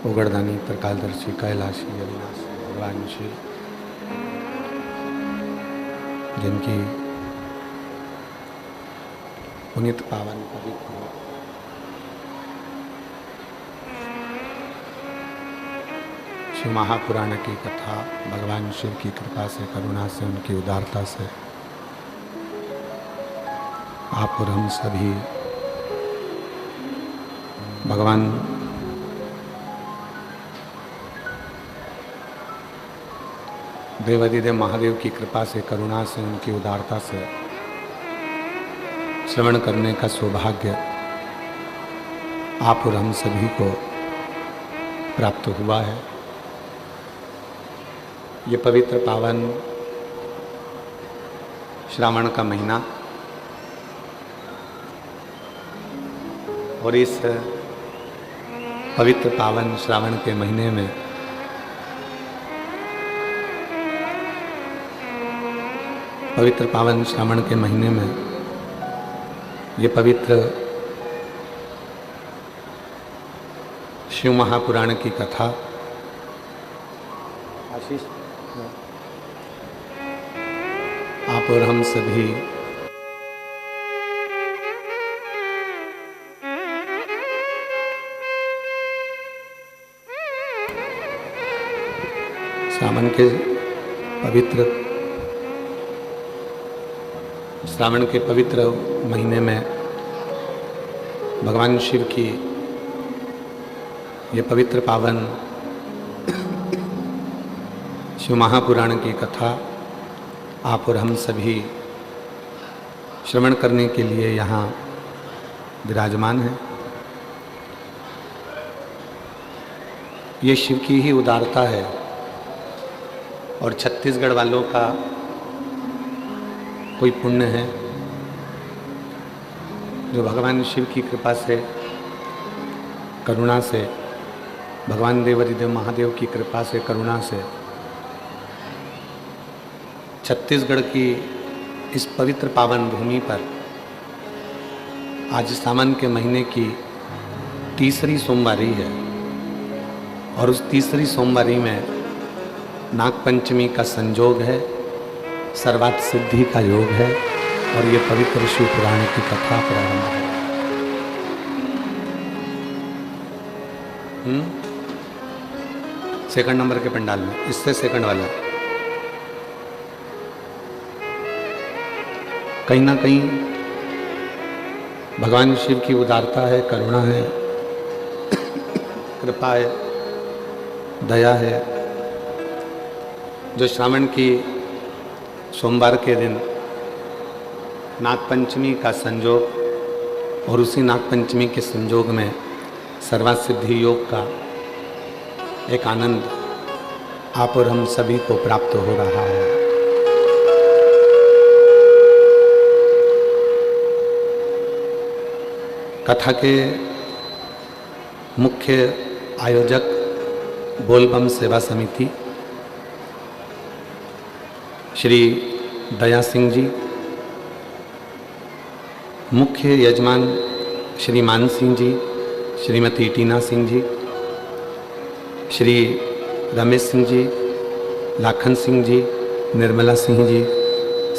उगड़दानी त्रिकालदर्शी कैलाशी अविनाशी भगवान श्री, जिनकी पुनीत पावन पवित्र शिव महापुराण की कथा भगवान शिव की कृपा से, करुणा से, उनकी उदारता से आप और हम सभी भगवान देवाधिदेव महादेव की कृपा से, करुणा से, उनकी उदारता से श्रवण करने का सौभाग्य आप और हम सभी को प्राप्त हुआ है। ये पवित्र पावन श्रावण का महीना और इस पवित्र पावन श्रावण के महीने में पवित्र पावन श्रावण के महीने में ये पवित्र शिव महापुराण की कथा आशीष आप और हम सभी श्रावण के पवित्र महीने में भगवान शिव की ये पवित्र पावन शिव महापुराण की कथा आप और हम सभी श्रवण करने के लिए यहाँ विराजमान हैं। ये शिव की ही उदारता है और छत्तीसगढ़ वालों का कोई पुण्य है जो भगवान शिव की कृपा से, करुणा से, भगवान देवाधिदेव महादेव की कृपा से, करुणा से छत्तीसगढ़ की इस पवित्र पावन भूमि पर आज सावन के महीने की तीसरी सोमवारी है और उस तीसरी सोमवारी में नागपंचमी का संयोग है, सर्वार्थ सिद्धि का योग है और ये पवित्र शिव पुराण की कथा प्रारंभ है। सेकंड नंबर के पंडाल में, इससे सेकंड वाला कहीं ना कहीं भगवान शिव की उदारता है, करुणा है, कृपा है, दया है, जो श्रावण की सोमवार के दिन नागपंचमी का संयोग और उसी नागपंचमी के संयोग में सर्वार्थ सिद्धि योग का एक आनंद आप और हम सभी को प्राप्त हो रहा है। कथा के मुख्य आयोजक बोलबम सेवा समिति श्री दया सिंह जी, मुख्य यजमान श्री मान सिंह जी, श्रीमती टीना सिंह जी, श्री रमेश सिंह जी, लाखन सिंह जी, निर्मला सिंह जी,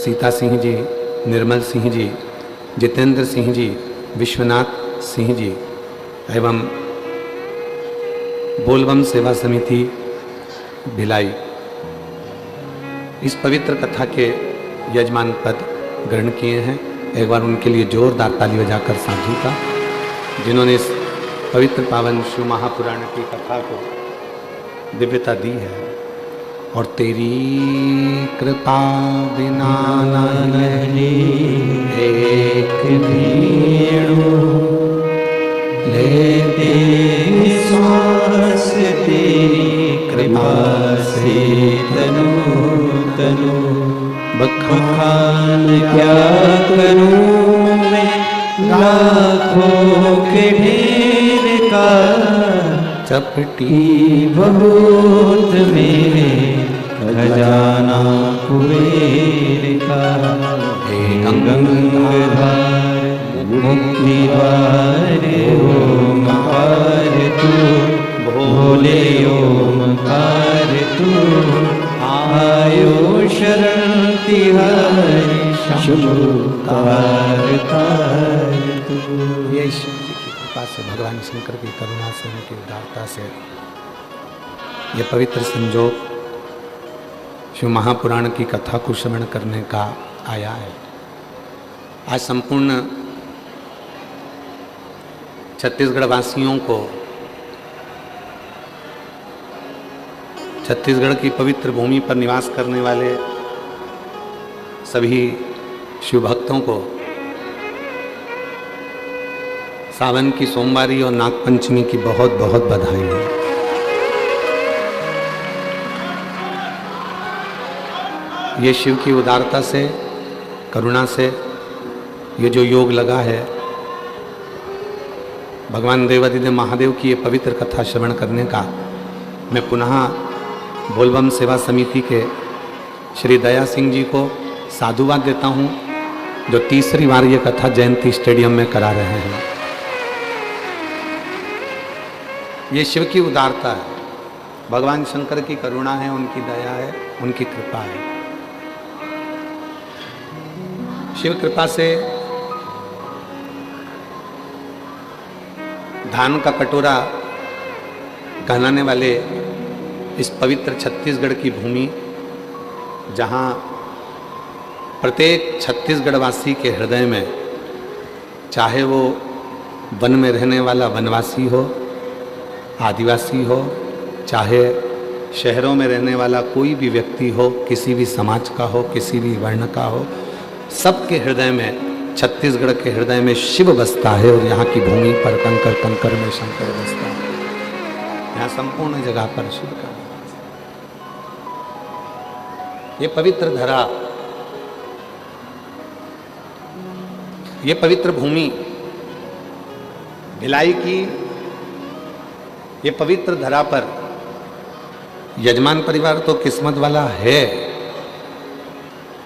सीता सिंह जी, निर्मल सिंह जी, जितेंद्र सिंह जी, विश्वनाथ सिंह जी एवं बोलबम सेवा समिति भिलाई इस पवित्र कथा के यजमान पद ग्रहण किए हैं। एक बार उनके लिए जोरदार ताली बजाकर साधु का, जिन्होंने इस पवित्र पावन शिव महापुराण की कथा को दिव्यता दी है। और तेरी कृपा बिना नहीं एक भीड़ो लेते श्वास, तेरी कृपा से तनु तनु बखान क्या करूं मैं लाखों के ढेर का, चपटी बहुत मेरे खजाना कुबेर का। हे गंगाधार मुक्ति द्वार ओंकार तू भोले उतारता है तू। ये ईश्वर जी की कृपा से, भगवान शंकर की करुणा से, उनकी उदारता से ये पवित्र संजोग शिव महापुराण की कथा को श्रवण करने का आया है। आज संपूर्ण छत्तीसगढ़ वासियों को छत्तीसगढ़ की पवित्र भूमि पर निवास करने वाले सभी शिव भक्तों को सावन की सोमवारी और नागपंचमी की बहुत बहुत बधाई है। ये शिव की उदारता से, करुणा से ये जो योग लगा है, भगवान देवादिदेव महादेव की ये पवित्र कथा श्रवण करने का, मैं पुनः बोलबम सेवा समिति के श्री दया सिंह जी को साधुवाद देता हूँ, जो तीसरी बार ये कथा जयंती स्टेडियम में करा रहे हैं। ये शिव की उदारता है, भगवान शंकर की करुणा है, उनकी दया है, उनकी कृपा है। शिव कृपा से धान का कटोरा कहलाने वाले इस पवित्र छत्तीसगढ़ की भूमि, जहाँ प्रत्येक छत्तीसगढ़वासी के हृदय में, चाहे वो वन में रहने वाला वनवासी हो, आदिवासी हो, चाहे शहरों में रहने वाला कोई भी व्यक्ति हो, किसी भी समाज का हो, किसी भी वर्ण का हो, सबके हृदय में, छत्तीसगढ़ के हृदय में शिव बसता है। और यहाँ की भूमि पर कंकर कंकर में शंकर बसता है। यहाँ संपूर्ण जगह पर शिव का निवास है। ये पवित्र धरा, ये पवित्र भूमि भिलाई की, ये पवित्र धरा पर यजमान परिवार तो किस्मत वाला है,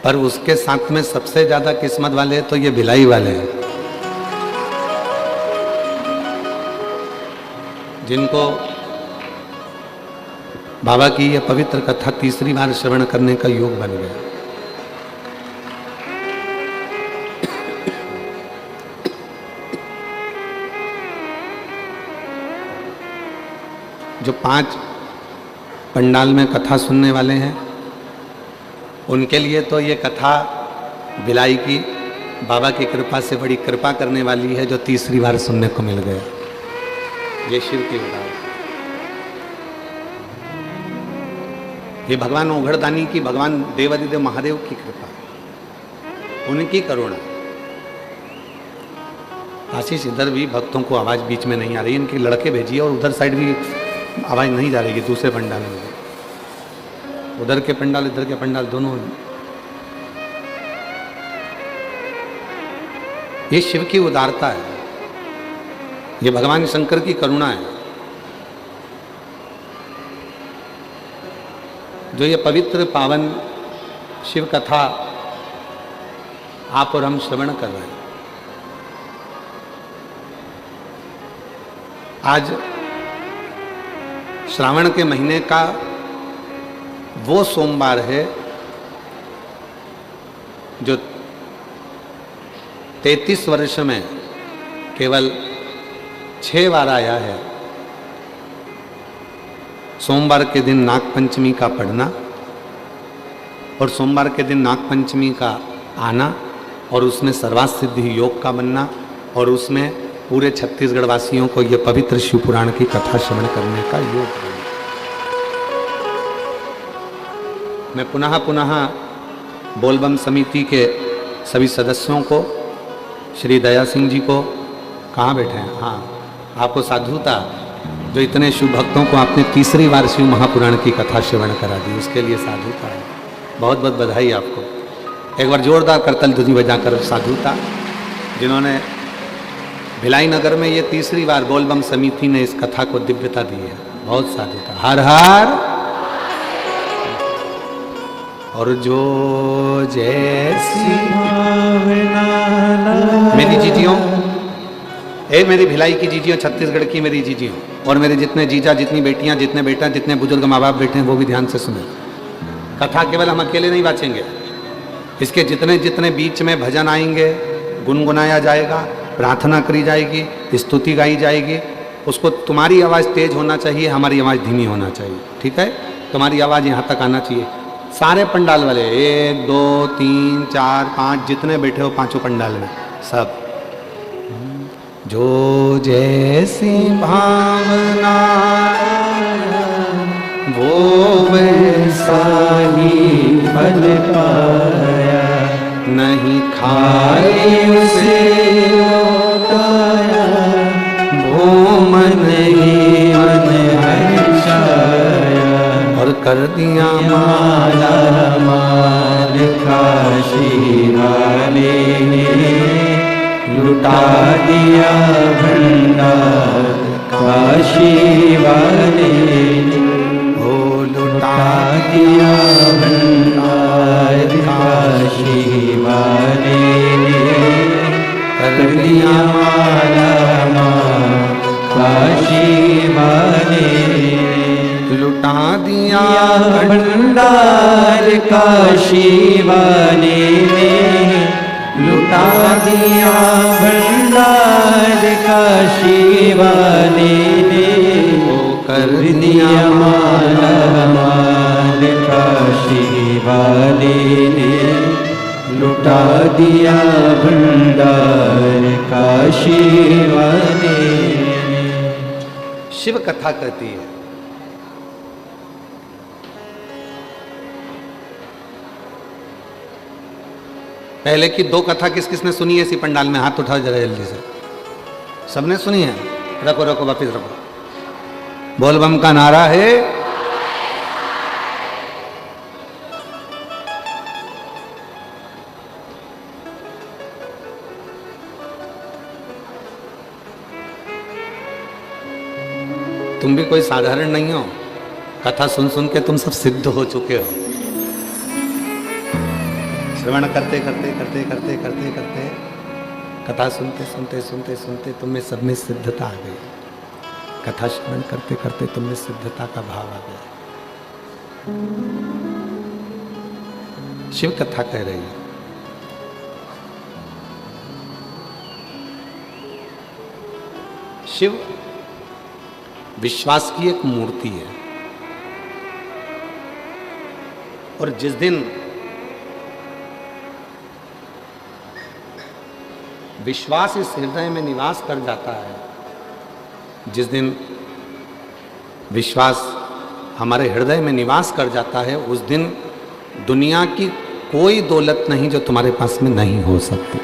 पर उसके साथ में सबसे ज्यादा किस्मत वाले तो ये भिलाई वाले हैं, जिनको बाबा की ये पवित्र कथा तीसरी बार श्रवण करने का योग बन गया। जो 5 पंडाल में कथा सुनने वाले हैं, उनके लिए तो ये कथा भिलाई की बाबा की कृपा से बड़ी कृपा करने वाली है, जो तीसरी बार सुनने को मिल गया। ये शिव की उदारता, ये भगवान ओघड़दानी की, भगवान देवादिदेव महादेव की कृपा, उनकी करुणा। आशीष, इधर भी भक्तों को आवाज बीच में नहीं आ रही, इनके लड़के भेजिए, और उधर साइड भी आवाज नहीं जा रही है, दूसरे पंडाल में, उधर के पंडाल इधर के पंडाल दोनों। ये शिव की उदारता है, ये भगवान शंकर की करुणा है, जो ये पवित्र पावन शिव कथा आप और हम श्रवण कर रहे हैं। आज श्रावण के महीने का वो सोमवार है जो 33 वर्ष में केवल 6 बार आया है। सोमवार के दिन नागपंचमी का पढ़ना, और सोमवार के दिन नागपंचमी का आना, और उसमें सर्वार्थ सिद्धि योग का बनना, और उसमें पूरे छत्तीसगढ़ वासियों को यह पवित्र शिव पुराण की कथा श्रवण करने का योग है। मैं पुनः बोलबम समिति के सभी सदस्यों को, श्री दया सिंह जी को, कहाँ बैठे हैं, हाँ, आपको साधुता, जो इतने शिव भक्तों को आपने तीसरी बार शिव महापुराण की कथा श्रवण करा दी, उसके लिए साधुता है। बहुत बहुत बधाई आपको। एक बार जोरदार करतल ध्वनि बजाकर साधुता, जिन्होंने भिलाई नगर में ये तीसरी बार बोलबम समिति ने इस कथा को दिव्यता दी है। बहुत साधुता। हर हर। और जो जैसी मेरी जीजियों, मेरी भिलाई की जीजियों, छत्तीसगढ़ की मेरी जीजियों, और मेरे जितने जीजा, जितनी बेटियां, जितने बेटा, जितने बुजुर्ग माँ बाप बैठे हैं, वो भी ध्यान से सुने। कथा केवल हम अकेले नहीं बाँचेंगे, इसके जितने जितने बीच में भजन आएंगे, गुनगुनाया जाएगा, प्रार्थना करी जाएगी, स्तुति गाई जाएगी, उसको तुम्हारी आवाज़ तेज होना चाहिए, हमारी आवाज़ धीमी होना चाहिए। ठीक है, तुम्हारी आवाज़ यहाँ तक आना चाहिए। सारे पंडाल वाले 1 2 3 4 5 जितने बैठे हो पांचों पंडाल में सब, जो जैसी भावना वो वैसा ही फल पाया, नहीं खाए उसे लौटाया, वो मन ही मन हर्षाया, और कर दिया माला माल काशी वाले ने, लुटा दिया भंडार काशी वाले ने, ओ लुटा दिया भंडार काशी वाले ने, कर दिया माला माल काशी वाले ने, लुटा दिया भंडार काशी वाले ने, लुटा दिया भंडार काशी वाले ने, कर दिया माला माल काशी वाले ने, लुटा दिया भंडार काशी वाले ने। शिव कथा कहती है, पहले की 2 कथा किस किसने सुनी है इसी पंडाल में? हाथ उठाओ जरा जल्दी से। सबने सुनी है? रखो रखो, वापिस रखो। बोल बम का नारा है। तुम भी कोई साधारण नहीं हो, कथा सुन सुन के तुम सब सिद्ध हो चुके हो। श्रवण करते करते करते करते करते करते कथा सुनते सुनते सुनते सुनते तुम में सब में सिद्धता आ गई। कथा श्रवण करते करते तुम में सिद्धता का भाव आ गया। शिव कथा कह रही है, शिव विश्वास की एक मूर्ति है, और जिस दिन विश्वास इस हृदय में निवास कर जाता है, जिस दिन विश्वास हमारे हृदय में निवास कर जाता है, उस दिन दुनिया की कोई दौलत नहीं जो तुम्हारे पास में नहीं हो सकती।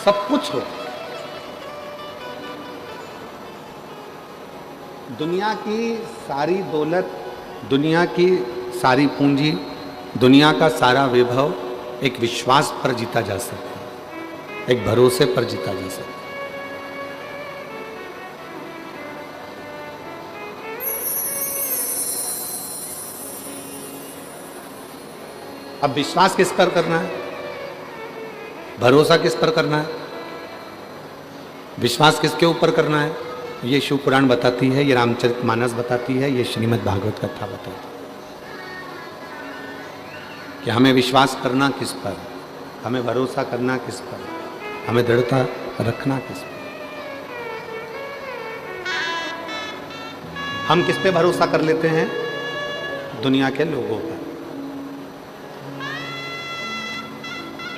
सब कुछ हो, दुनिया की सारी दौलत, दुनिया की सारी पूंजी, दुनिया का सारा वैभव एक विश्वास पर जीता जा सकता है, एक भरोसे पर जीता जा सकता है। अब विश्वास किस पर करना है, भरोसा किस पर करना है, विश्वास किसके ऊपर करना है, ये शिव पुराण बताती है, ये रामचरितमानस बताती है, ये श्रीमद् भागवत कथा बताती है कि हमें विश्वास करना किस पर, हमें भरोसा करना किस पर, हमें दृढ़ता रखना किस पर। हम किस पे भरोसा कर लेते हैं? दुनिया के लोगों पर।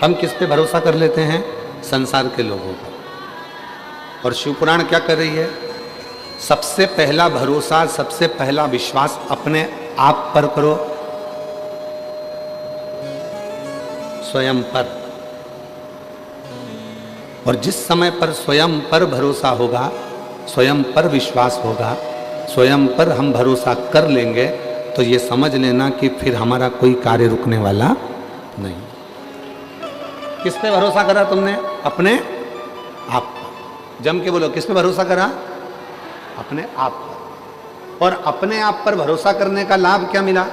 हम किस पे भरोसा कर लेते हैं? संसार के लोगों पर। और शिवपुराण क्या कर रही है? सबसे पहला भरोसा, सबसे पहला विश्वास अपने आप पर करो, स्वयं पर। और जिस समय पर स्वयं पर भरोसा होगा, स्वयं पर विश्वास होगा, स्वयं पर हम भरोसा कर लेंगे, तो ये समझ लेना कि फिर हमारा कोई कार्य रुकने वाला नहीं। किस पे भरोसा करा तुमने? अपने आप पर। जम के बोलो, किस पे भरोसा करा? अपने आप पर। और अपने आप पर भरोसा करने का लाभ क्या मिला?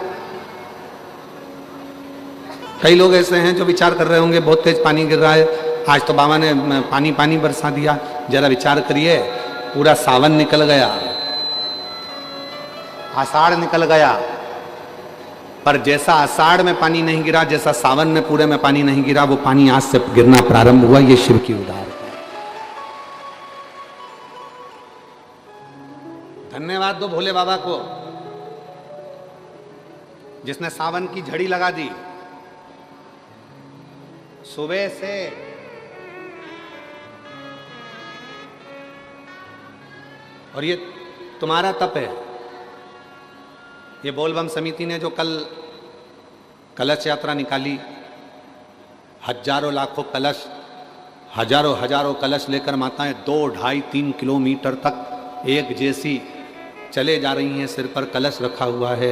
कई लोग ऐसे हैं जो विचार कर रहे होंगे, बहुत तेज पानी गिर रहा है, आज तो बाबा ने पानी पानी बरसा दिया। जरा विचार करिए, पूरा सावन निकल गया, आषाढ़ निकल गया, पर जैसा आषाढ़ में पानी नहीं गिरा, जैसा सावन में पूरे में पानी नहीं गिरा, वो पानी आज से गिरना प्रारंभ हुआ। ये शिव की उदार है। धन्यवाद दो भोले बाबा को, जिसने सावन की झड़ी लगा दी। सुबह से और ये तुम्हारा तप है। ये बोलबम समिति ने जो कल कलश यात्रा निकाली, हजारों लाखों कलश, हजारों कलश लेकर माताएं 2, 2.5, 3 किलोमीटर तक एक जैसी चले जा रही हैं। सिर पर कलश रखा हुआ है।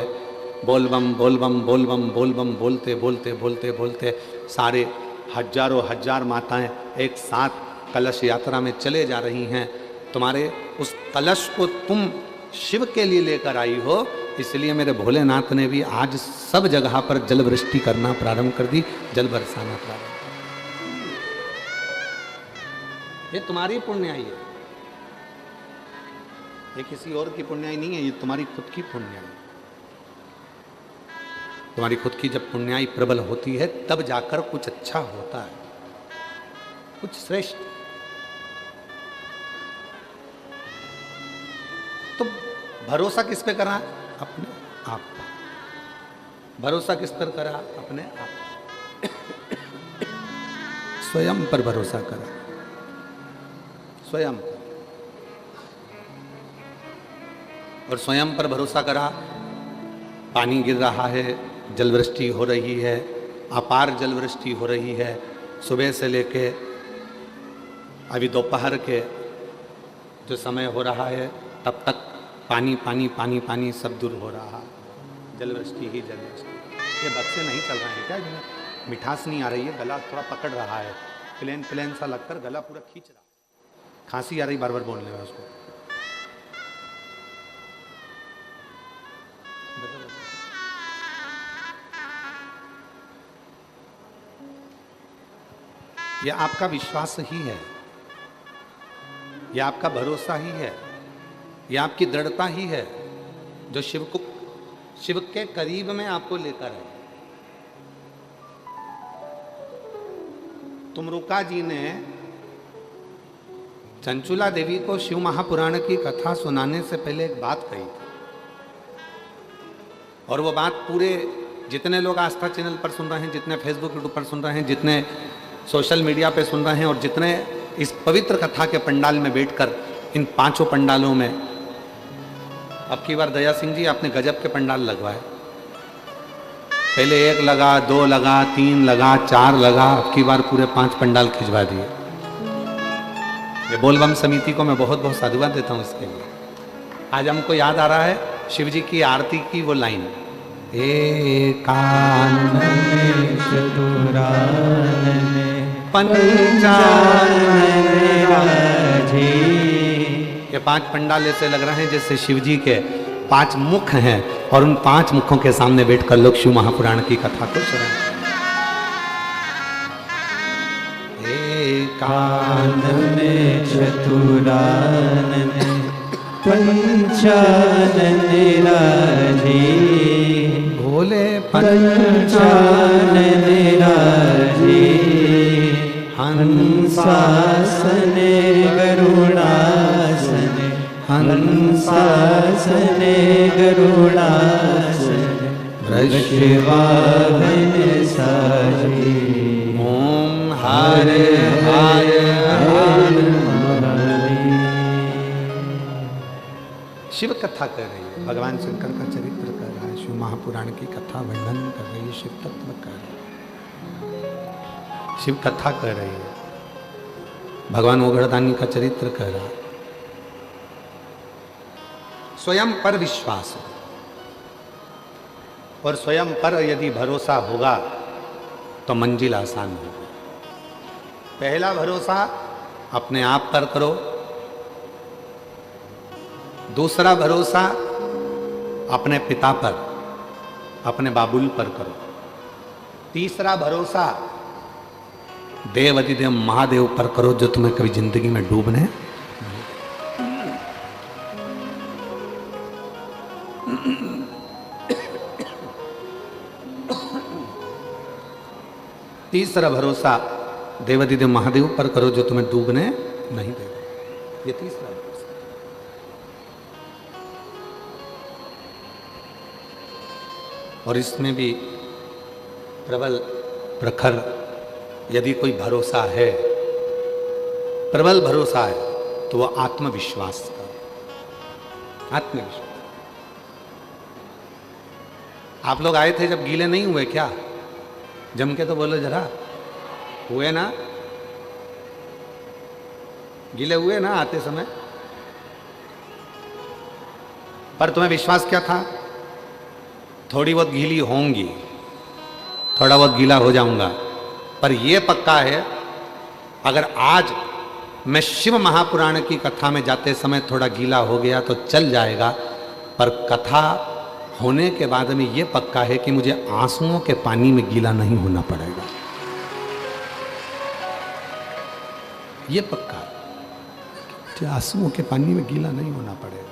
बोलबम बोलबम बोलबम बोलबम बोलते बोलते बोलते बोलते सारे हजार माताएं एक साथ कलश यात्रा में चले जा रही हैं। तुम्हारे उस कलश को तुम शिव के लिए लेकर आई हो, इसलिए मेरे भोलेनाथ ने भी आज सब जगह पर जल वृष्टि करना प्रारंभ कर दी, जल बरसाना प्रारंभ कर दी। ये तुम्हारी पुण्याई है, ये किसी और की पुण्याई नहीं है, ये तुम्हारी खुद की पुण्याई है। तुम्हारी खुद की जब पुण्याई प्रबल होती है तब जाकर कुछ अच्छा होता है, कुछ श्रेष्ठ। तो भरोसा किस पे करा? अपने आप पर। भरोसा किस पर करा? अपने आप। स्वयं पर भरोसा करा, स्वयं। और स्वयं पर भरोसा करा। पानी गिर रहा है, जलवृष्टि हो रही है, अपार जलवृष्टि हो रही है। सुबह से लेके अभी दोपहर के जो समय हो रहा है तब तक पानी पानी पानी पानी सब दूर हो रहा है। जलवृष्टि ही जलवृष्टि। ये बक्से नहीं चल रहे हैं क्या? जिन्हें मिठास नहीं आ रही है, गला थोड़ा पकड़ रहा है, प्लेन सा लगकर गला पूरा खींच रहा है। खांसी आ रही बार बार बोलने में उसको। यह आपका विश्वास ही है, यह आपका भरोसा ही है, यह आपकी दृढ़ता ही है जो शिव के करीब में आपको लेकर है। तुमरुका जी ने चंचुला देवी को शिव महापुराण की कथा सुनाने से पहले एक बात कही थी, और वो बात पूरे जितने लोग आस्था चैनल पर सुन रहे हैं, जितने फेसबुक यूट्यूब पर सुन रहे हैं, जितने सोशल मीडिया पे सुन रहे हैं, और जितने इस पवित्र कथा के पंडाल में बैठकर इन 5 पंडालों में, अब की बार दया सिंह जी आपने गजब के पंडाल लगवाए। पहले 1 लगा, 2 लगा, 3 लगा, 4 लगा, अब की बार पूरे 5 पंडाल खिंचवा दिए। ये बोलबम समिति को मैं बहुत बहुत साधुवाद देता हूँ इसके लिए। आज हमको याद आ रहा है शिव जी की आरती की वो लाइन, एकानन चतुरानन पंचानन राजे। ये 5 पंडाल ऐसे लग रहे हैं जैसे शिव जी के 5 मुख हैं, और उन 5 मुखों के सामने बैठकर लोग शिव महापुराण की कथा को सुन रहे हैं। एकानन चतुरानन पंचानन राजे, भोले पंचानन राजे, हंसासन गरुड़ासन, हंसासन गरुड़ासन, वृषवाहन साजे। ओम हर हर हर। शिव कथा कर रही है, भगवान शंकर का चरित्र कर रहा है, शिव महापुराण की कथा वर्णन कर रही है, शिव तत्व कर रही है, शिव कथा कर रही है, भगवान ओघड़दानी का चरित्र कर रहा है। स्वयं पर विश्वास हो, और स्वयं पर यदि भरोसा होगा तो मंजिल आसान होगी। पहला भरोसा अपने आप पर करो, दूसरा भरोसा अपने पिता पर, अपने बाबुल पर करो, तीसरा भरोसा देवाधिदेव महादेव पर करो जो तुम्हें कभी जिंदगी में डूबने। तीसरा भरोसा देवाधिदेव महादेव पर करो जो तुम्हें डूबने नहीं देगा। ये तीसरा भरोसा। और इसमें भी प्रबल प्रखर यदि कोई भरोसा है, प्रबल भरोसा है, तो वो आत्मविश्वास का। आत्मविश्वास। आप लोग आए थे जब गीले नहीं हुए क्या? जम के तो बोलो जरा, हुए ना? गीले हुए ना आते समय? पर तुम्हें विश्वास क्या था? थोड़ी बहुत गीली होंगी, थोड़ा बहुत गीला हो जाऊंगा, पर यह पक्का है अगर आज मैं शिव महापुराण की कथा में जाते समय थोड़ा गीला हो गया तो चल जाएगा, पर कथा होने के बाद में यह पक्का है कि मुझे आंसुओं के पानी में गीला नहीं होना पड़ेगा। यह पक्का कि आंसुओं के पानी में गीला नहीं होना पड़ेगा।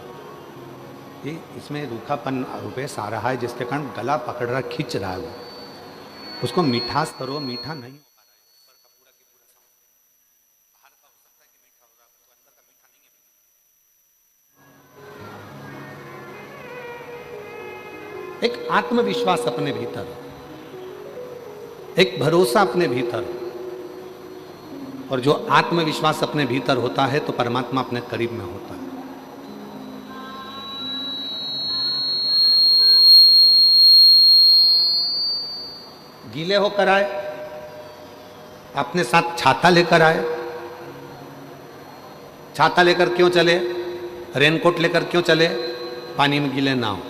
ये इसमें रूखापन रूपेश आ रहा है जिसके कारण गला पकड़ रहा, खींच रहा है वो। उसको मिठास करो, मीठा नहीं हो पा रहा है। ऊपर का पूरा की पूरा सामान बाहर का हो सकता है कि मीठा हो रहा है, तो अंदर का मीठा नहीं है। एक आत्मविश्वास अपने भीतर, एक भरोसा अपने भीतर, और जो आत्मविश्वास अपने भीतर होता है तो परमात्मा अपने करीब में होता है। गीले होकर आए, अपने साथ छाता लेकर आए। छाता लेकर क्यों चले? रेनकोट लेकर क्यों चले? पानी में गीले ना हो।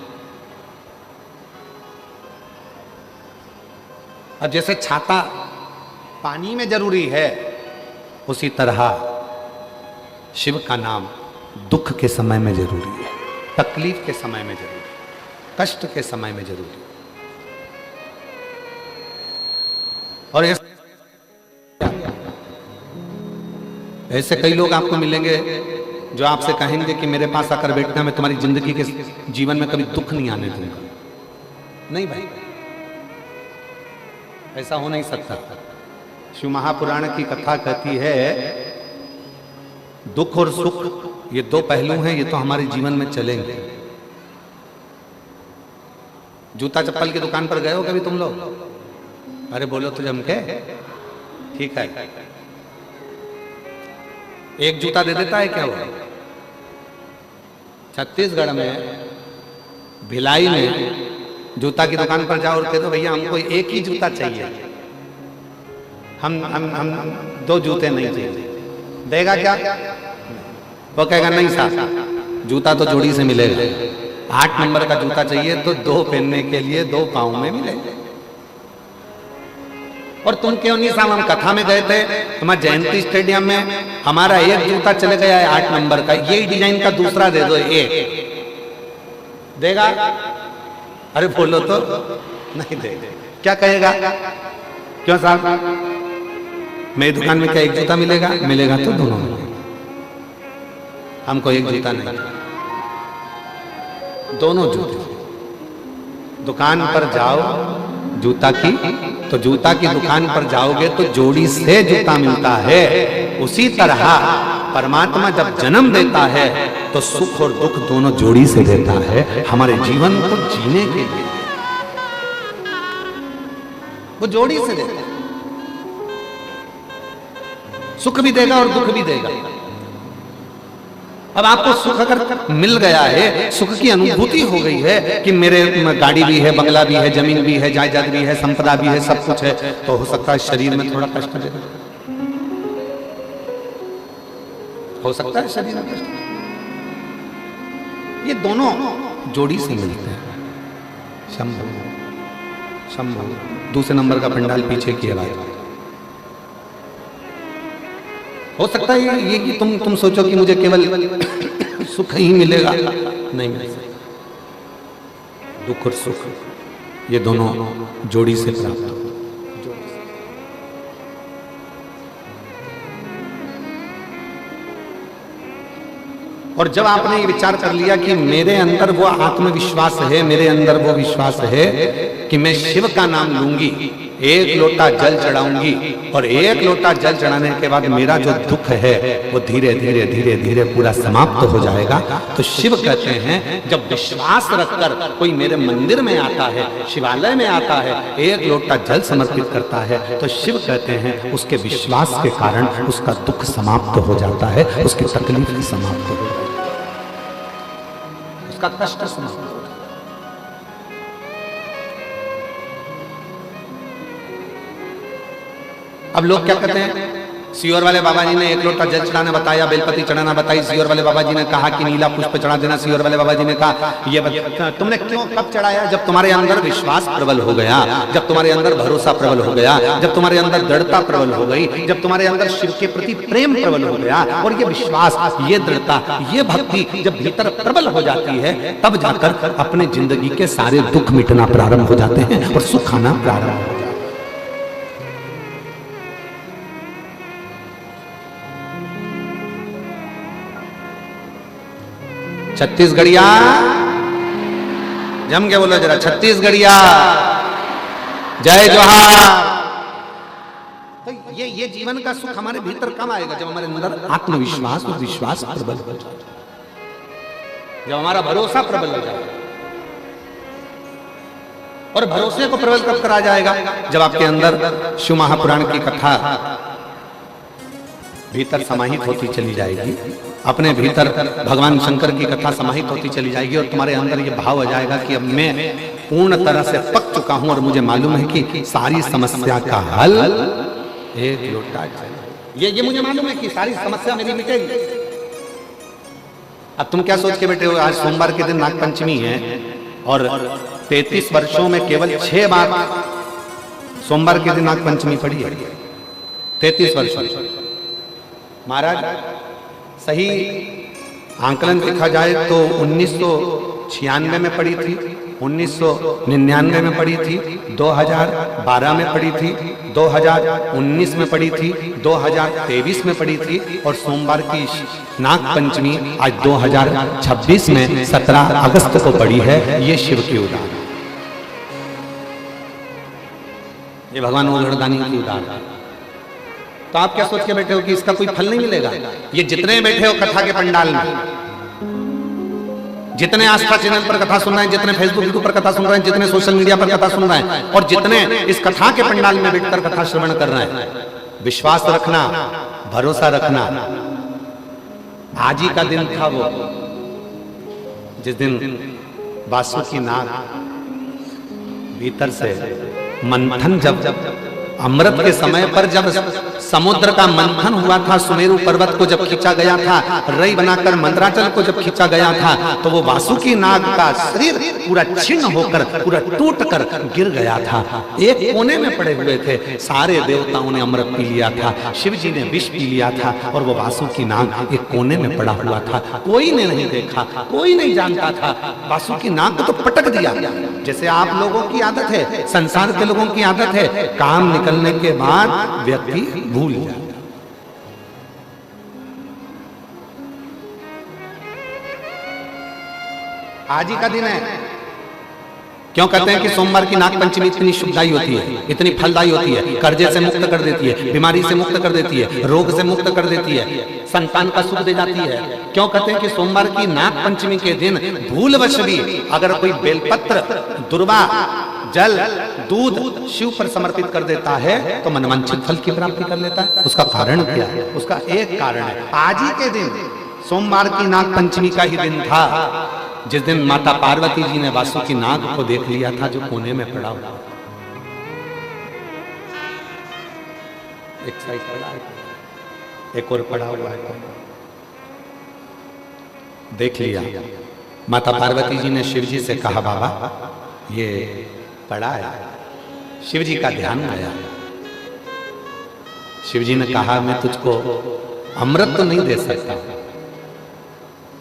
अब जैसे छाता पानी में जरूरी है, उसी तरह शिव का नाम दुख के समय में जरूरी है, तकलीफ के समय में जरूरी है, कष्ट के समय में जरूरी है। और ऐसे कई लोग आपको मिलेंगे जो आपसे कहेंगे कि मेरे पास आकर बैठना, मैं तुम्हारी जिंदगी के जीवन में कभी दुख नहीं आने दूंगा। नहीं भाई, ऐसा हो नहीं सकता। शिव महापुराण की कथा कहती है दुख और सुख ये दो पहलू हैं, ये तो हमारे जीवन में चलेंगे। जूता चप्पल की दुकान पर गए हो कभी तुम लोग? अरे बोलो तो जम के, ठीक है। एक जूता दे देता है क्या वो? छत्तीसगढ़ में भिलाई में जूता की दुकान पर जाओ और कह दो भैया हमको एक ही जूता चाहिए, हम दो जूते नहीं चाहिए, देगा क्या? वो कहेगा नहीं साहब, जूता तो जोड़ी से मिलेगा। 8 नंबर का जूता चाहिए तो 2 पहनने के लिए 2 पाँव में मिलेगा। और तुम क्यों नहीं साहब, हम कथा में गए थे तुम्हारे जयंती स्टेडियम में, हमारा एक जूता चले गया है 8 नंबर का, यही डिजाइन का दूसरा दे दो, एक देगा? अरे बोलो तो नहीं देगा। क्या कहेगा? क्यों साहब, मेरी दुकान में क्या एक जूता मिलेगा? मिलेगा तो दोनों मिलेगा, हमको एक जूता नहीं, दोनों जूते। दुकान पर जाओ जूता की, तो जूता की दुकान पर जाओगे तो जोड़ी से जूता मिलता है। उसी तरह परमात्मा जब जन्म देता है तो सुख और दुख दोनों जोड़ी से देता है हमारे जीवन को जीने के लिए। वो जोड़ी से देता है, सुख भी देगा और दुख भी देगा। अब आपको सुख अगर मिल गया है, सुख की अनुभूति हो गई है कि मेरे गाड़ी भी है, बंगला भी है, जमीन भी है, जायदाद भी है, संपदा भी है, सब कुछ है, तो हो सकता है शरीर में थोड़ा कष्ट देगा, हो सकता है शरीर में कष्ट। ये दोनों जोड़ी से मिलते हैं। शंभु शंभु, दूसरे नंबर का पंडाल पीछे की आवाज। हो सकता है ये कि तुम सोचो कि मुझे केवल सुख ही मिलेगा, नहीं मिलेगा। दुख और सुख ये दोनों जोड़ी से प्राप्त हो। और जब आपने ये विचार कर लिया कि मेरे अंदर वो आत्मविश्वास है, मेरे अंदर वो विश्वास है कि मैं शिव का नाम लूंगी, एक लोटा जल चढ़ाऊंगी और एक लोटा जल चढ़ाने के बाद मेरा जो दुख है वो धीरे धीरे धीरे धीरे पूरा समाप्त हो जाएगा। तो शिव कहते हैं जब विश्वास रखकर कोई मेरे मंदिर में आता है, शिवालय में आता है, एक लोटा जल समर्पित करता है, तो शिव कहते हैं उसके विश्वास के कारण उसका दुख समाप्त हो जाता है, उसकी तकलीफ समाप्त हो जाती है, उसका कष्ट समाप्त हो जाता है। अब लोग क्या कहते हैं, सियोर वाले बाबा जी ने एक लोटा जल चढ़ाना बताया, बेलपति चढ़ाना बताई, सियोर वाले बाबा जी ने कहा कि नीला पुष्प चढ़ा देना, सियोर वाले बाबा जी ने कहा ये तुमने क्यों कब चढ़ाया? जब तुम्हारे अंदर विश्वास प्रबल हो गया, जब तुम्हारे अंदर भरोसा प्रबल हो गया, जब तुम्हारे अंदर दृढ़ता प्रबल हो गई, जब तुम्हारे अंदर शिव के प्रति प्रेम प्रबल हो गया, और ये विश्वास, ये दृढ़ता, ये भक्ति जब भीतर प्रबल हो जाती है, तब जाकर अपने जिंदगी के सारे दुख मिटना प्रारंभ हो जाते हैं और सुख आना प्रारंभ हो जाता है। छत्तीसगढ़िया जम के बोलो जरा, छत्तीसगढ़िया जय जोहार। तो ये जीवन का सुख हमारे भीतर कम आएगा जब हमारे अंदर आत्मविश्वास और विश्वास प्रबल हो जाए, जब हमारा भरोसा प्रबल हो जाए। और भरोसे को प्रबल कब करा जाएगा? जब आपके अंदर शिव महापुराण की कथा भीतर समाहित होती चली जाएगी, अपने भीतर भगवान शंकर की कथा समाहित होती चली जाएगी, और तुम्हारे अंदर ये भाव आ जाएगा कि अब मैं पूर्ण तरह से पक चुका हूं और मुझे मालूम है कि सारी समस्या का हल एक लोटा जल। ये मुझे मालूम है कि सारी समस्या मेरी मिटेगी। अब तुम क्या सोच के बैठे हो? आज सोमवार के दिन नागपंचमी है और 33 वर्षों में केवल 6 बार सोमवार के दिन नागपंचमी पड़ी है। 33 वर्षों महाराज, सही आंकलन देखा जाए तो 1996 में पड़ी थी, 1999 में पड़ी थी, 2012 में पड़ी थी, 2019 में पड़ी थी, 2023 में पड़ी थी, और सोमवार की नाग पंचमी आज 2026 में 17 अगस्त को पड़ी है। ये शिव की उदाहरण, ये भगवान ओघड़दानी की उदाहरण। तो आप क्या सोच के बैठे हो कि इसका कोई फल नहीं मिलेगा? ये जितने बैठे हो कथा के पंडाल में, जितने आस्था चैनल पर कथा सुन रहे हैं, जितने फेसबुक पर कथा सुन रहे हैं, जितने सोशल मीडिया पर कथा सुन रहे हैं, और जितने इस कथा के पंडाल में बैठकर कथा श्रवण कर रहे हैं, विश्वास रखना, भरोसा रखना। आज ही का दिन था वो जिस दिन वासुकी नाग भीतर से मंथन, जब अमृत के समय पर जब समुद्र का मंथन हुआ था, सुमेरु पर्वत को जब खींचा गया था, रई बनाकर मंदराचल को जब खींचा गया था, तो वो वासुकी नाग का शरीर पूरा छिन्न होकर, पूरा टूटकर गिर गया था। एक कोने में पड़े हुए थे, सारे देवताओं ने अमृत पी लिया था, शिव जी ने विष पी लिया था, और वो वासुकी नाग एक कोने में पड़ा हुआ था। कोई ने नहीं देखा, कोई नहीं जानता था। वासुकी नाग को तो पटक दिया, जैसे आप लोगों की आदत है, संसार के लोगों की आदत है, काम निकलने के बाद व्यक्ति भूल जाता। आज ही का दिन है। क्यों कहते हैं कि सोमवार की नाग पंचमी इतनी शुभदायी होती है, इतनी फलदायी होती है? कर्जे से मुक्त कर देती है, बीमारी से मुक्त कर देती है, रोग से मुक्त कर देती है, संतान का सुख दे जाती है। क्यों कहते हैं कि सोमवार की नाग पंचमी के दिन भूलवश भी अगर कोई बेलपत्र, दुर्वा, जल, दूध शिव पर समर्पित कर देता है तो मनवांछित फल की प्राप्ति कर लेता है। उसका कारण क्या है? उसका एक कारण है, आज ही के दिन सोमवार की नाग पंचमी का ही दिन था जिस दिन माता पार्वती जी ने वासुकी नाग को देख लिया था जो कोने में पड़ा हुआ। एक साइड पड़ा है, एक और पड़ा हुआ है, देख लिया। माता पार्वती जी ने शिव जी से कहा, बाबा ये पड़ा है। शिव जी का ध्यान आया। शिव जी ने कहा, मैं तुझको अमृत तो नहीं दे सकता,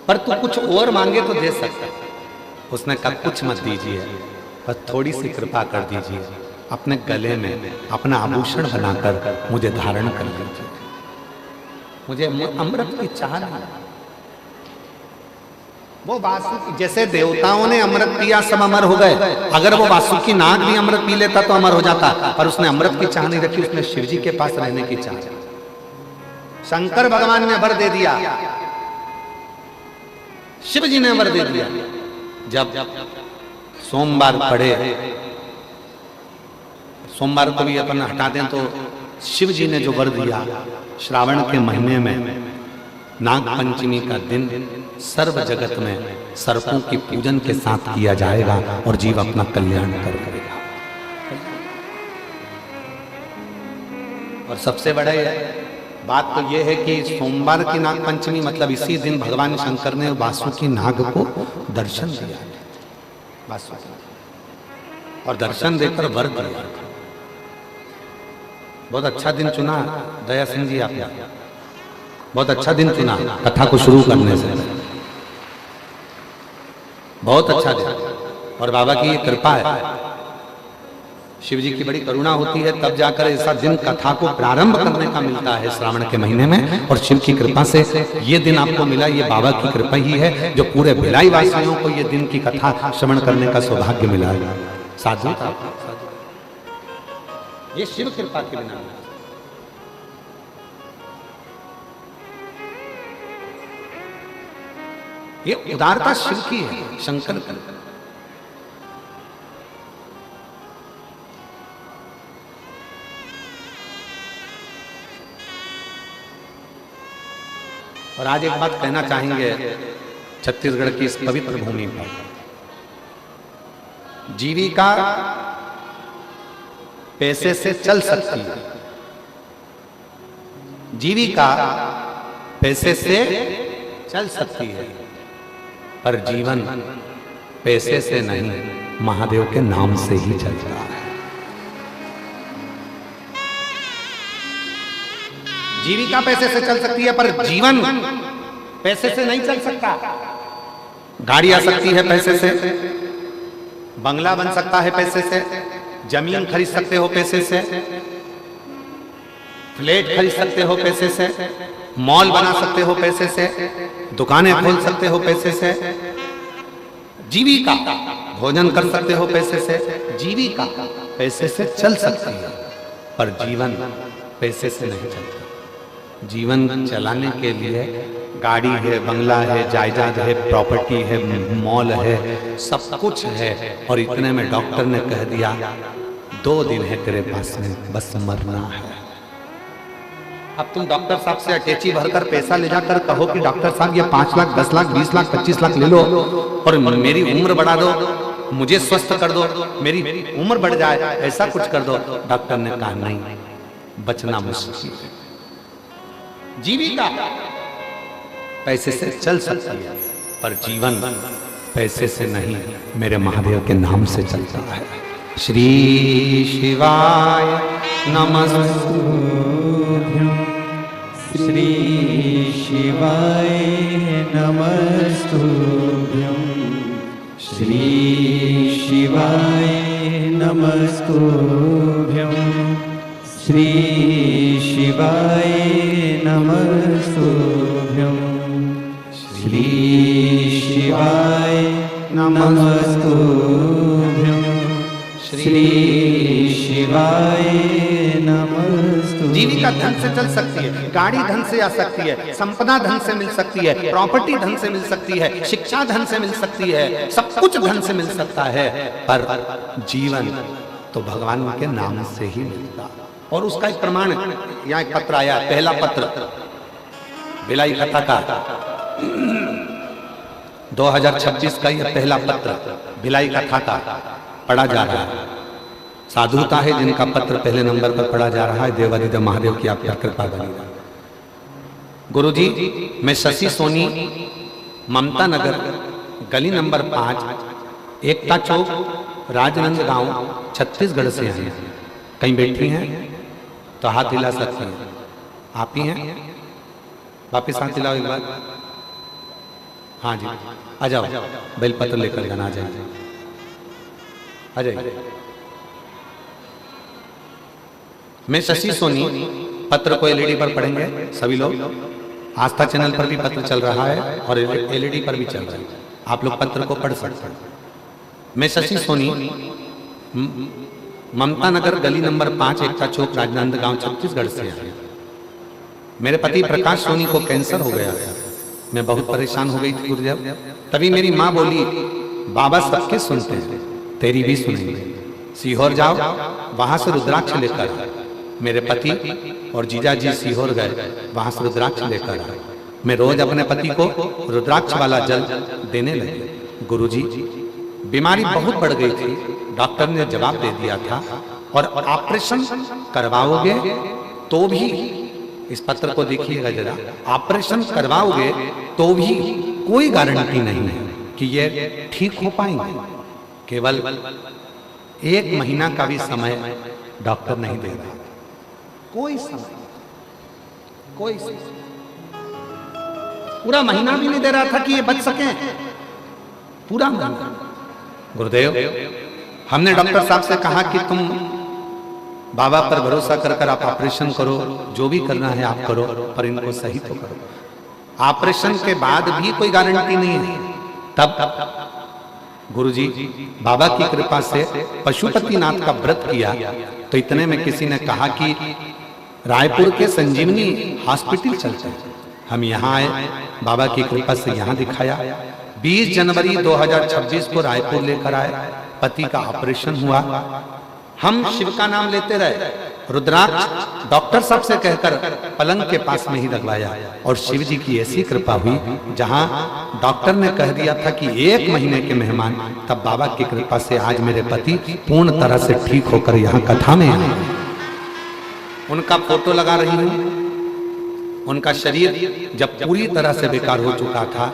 पर तू कुछ और मांगे तो दे सकता। उसने कहा, कुछ मत दीजिए, बस थोड़ी सी कृपा कर दीजिए, अपने गले में अपना आभूषण बनाकर मुझे धारण कर दीजिए, मुझे अमृत की चाह नहीं। वो वासुकी, जैसे देवताओं ने अमृत पिया सब अमर हो गए, अगर वो वासुकी नाग भी अमृत पी लेता तो अमर हो जाता, पर उसने अमृत की चाह नहीं रखी, उसने शिव जी के पास रहने की चाह। शंकर भगवान ने वर दे दिया, शिव जी ने वर दे दिया। जब सोमवार पड़े, सोमवार को भी अपन हटा दें तो शिव जी ने जो वर दिया, श्रावण के महीने में नाग पंचमी का दिन सर्व जगत में सर्पों की पूजन के साथ किया जाएगा और जीव अपना कल्याण करेगा। और सबसे बड़ा बात तो यह है कि सोमवार की नाग पंचमी मतलब इसी दिन भगवान शंकर ने वासुकी नाग को दर्शन दिया, वासुकी, और दर्शन देकर वर दिया। बहुत अच्छा दिन चुना दया सिंह जी आपने, बहुत अच्छा दिन चुना कथा को शुरू करने से, बहुत अच्छा दिन। और बाबा की ये कृपा है, शिव जी की बड़ी करुणा होती है, तब जाकर ऐसा दिन कथा को प्रारंभ करने का मिलता है श्रावण के महीने में। और शिव की कृपा से ये दिन आपको मिला, ये बाबा की कृपा ही है जो पूरे भिलाई वासियों को ये दिन की कथा श्रवण करने का सौभाग्य मिला है। साधु ये शिव कृपा के बिना, ये उदारता शिव की है, शंकर की। और आज एक बात कहना चाहेंगे छत्तीसगढ़ की इस पवित्र भूमि पर, जीविका पैसे से चल सकती है, जीविका पैसे से चल सकती है, पर जीवन पैसे से नहीं महादेव के नाम से ही चलता है। जीविका पैसे से चल सकती है पर जीवन पैसे से नहीं चल सकता। गाड़ी आ सकती है पैसे से, बंगला बन सकता है पैसे से, जमीन खरीद सकते हो पैसे से, फ्लैट खरीद सकते हो पैसे से, मॉल बना सकते हो पैसे से, दुकानें खोल सकते हो पैसे से, जीविका भोजन कर सकते हो पैसे से, जीविका पैसे से चल सकती है पर जीवन पैसे से नहीं चलता। जीवन चलाने के लिए गाड़ी है, बंगला है, जायदाद है, प्रॉपर्टी है, मॉल है, सब कुछ है, और इतने में डॉक्टर ने कह दिया 2 दिन है तेरे पास में, बस मरना है। अब तुम डॉक्टर साहब से अटैची भरकर पैसा ले जाकर कहो कि डॉक्टर साहब ये 5 लाख 10 लाख 20 लाख 25 लाख ले लो और मेरी उम्र बढ़ा दो, मुझे स्वस्थ कर दो, मेरी उम्र बढ़ जाए, ऐसा कुछ कर दो। डॉक्टर ने कहा नहीं, बचना मुश्किल है। जीविका पैसे से चल सकती है पर जीवन पैसे से नहीं, मेरे महादेव के नाम से चलता है। श्री शिवाय नमस्तुभ्यं, श्री शिवाय नमस्तुभ्यं, श्री शिवाय नमस्तुभ्यं, श्री शिवाय नमस्तुभ्यं, श्री शिवाय नमस्तुभ्यं, श्री शिवाय नमस्तुभ्यं। जीविका धन से चल सकती है, गाड़ी धन से आ सकती है, संपदा धन से मिल सकती है, प्रॉपर्टी धन से मिल सकती है, शिक्षा धन से मिल सकती है, सब कुछ धन से मिल सकता है, पर जीवन तो भगवान के नाम से ही मिलता। और उसका एक प्रमाण है, यहाँ एक पत्र आया, पहला पत्र भिलाई कथा का 2026 का यह पहला पत्र भिलाई कथा का पढ़ा जा रहा है। साधुता है जिनका पत्र पहले नंबर पर पढ़ा जा रहा है। देवादिदेव महादेव की आप कृपा बनी रहे। गुरुजी, मैं शशि सोनी, ममता नगर, गली नंबर 5, एकता चौक, राजनांदगांव, छत्तीसगढ़ से हैं। कहीं बैठी हैं तो हाथ हिला सकती हैं। आप ही हैं? वापिस हाथ हिलाओ एक बार। हाँ जी, आ जाओ, बेलपत्र लेकर जाना, आ जाइए, आ जाइए। मैं शशि सोनी, पत्र को एलईडी पर पढ़ेंगे सभी लोग। आस्था चैनल पर भी पत्र चल रहा है और एलईडी पर भी चल रहा है। आप लोग पत्र को पढ़ सकते हैं। मैं शशि सोनी, ममता नगर गली नंबर 5 एकता चौक राजनांदगांव छत्तीसगढ़ से आया। मेरे पति प्रकाश सोनी को कैंसर हो गया। मैं बहुत परेशान हो गई थी गुरुदेव। तभी मेरी माँ बोली, बाबा सबके सुनते हैं, तेरी भी सुनेंगे। सीहोर जाओ, वहां से रुद्राक्ष लेकर आओ। मेरे पति और जीजा जी सीहोर गए, वहां से रुद्राक्ष लेकर आए। मैं रोज अपने पति को रुद्राक्ष वाला जल देने लगे। गुरुजी, बीमारी बहुत बढ़ गई थी। डॉक्टर ने जवाब दे दिया था, और ऑपरेशन करवाओगे तो भी, इस पत्र को देखिएगा जरा, ऑपरेशन करवाओगे तो भी कोई गारंटी नहीं है कि ये ठीक हो पाएंगे। केवल 1 महीना का भी समय डॉक्टर नहीं दे रहा। कोई समय, कोई समय, पूरा महीना भी नहीं दे रहा था कि ये बच सके। पूरा महीना। गुरुदेव, हमने डॉक्टर साहब से कहा कि तुम बाबा पर भरोसा कर आप ऑपरेशन करो, जो भी करना है आप करो, पर इनको सही तो करो। ऑपरेशन के बाद भी कोई गारंटी नहीं है। तब गुरुजी, बाबा की कृपा से पशुपतिनाथ का व्रत किया, तो इतने में किसी ने कहा कि रायपुर के संजीवनी हॉस्पिटल चलते हैं। हम यहाँ आए, बाबा की कृपा से यहाँ दिखाया। 20 जनवरी 2026 को रायपुर लेकर आए। पति का ऑपरेशन हुआ। हम शिव का नाम लेते रहे। रुद्राक्ष डॉक्टर साहब से कहकर पलंग के पास में ही लगवाया, और शिव जी की ऐसी कृपा हुई, जहां डॉक्टर ने कह दिया था कि 1 महीने के मेहमान, तब बाबा की कृपा से आज मेरे पति पूर्ण तरह से ठीक होकर यहाँ कथा में आए। उनका फोटो लगा रही हूँ। उनका शरीर जब पूरी तरह से बेकार हो चुका था,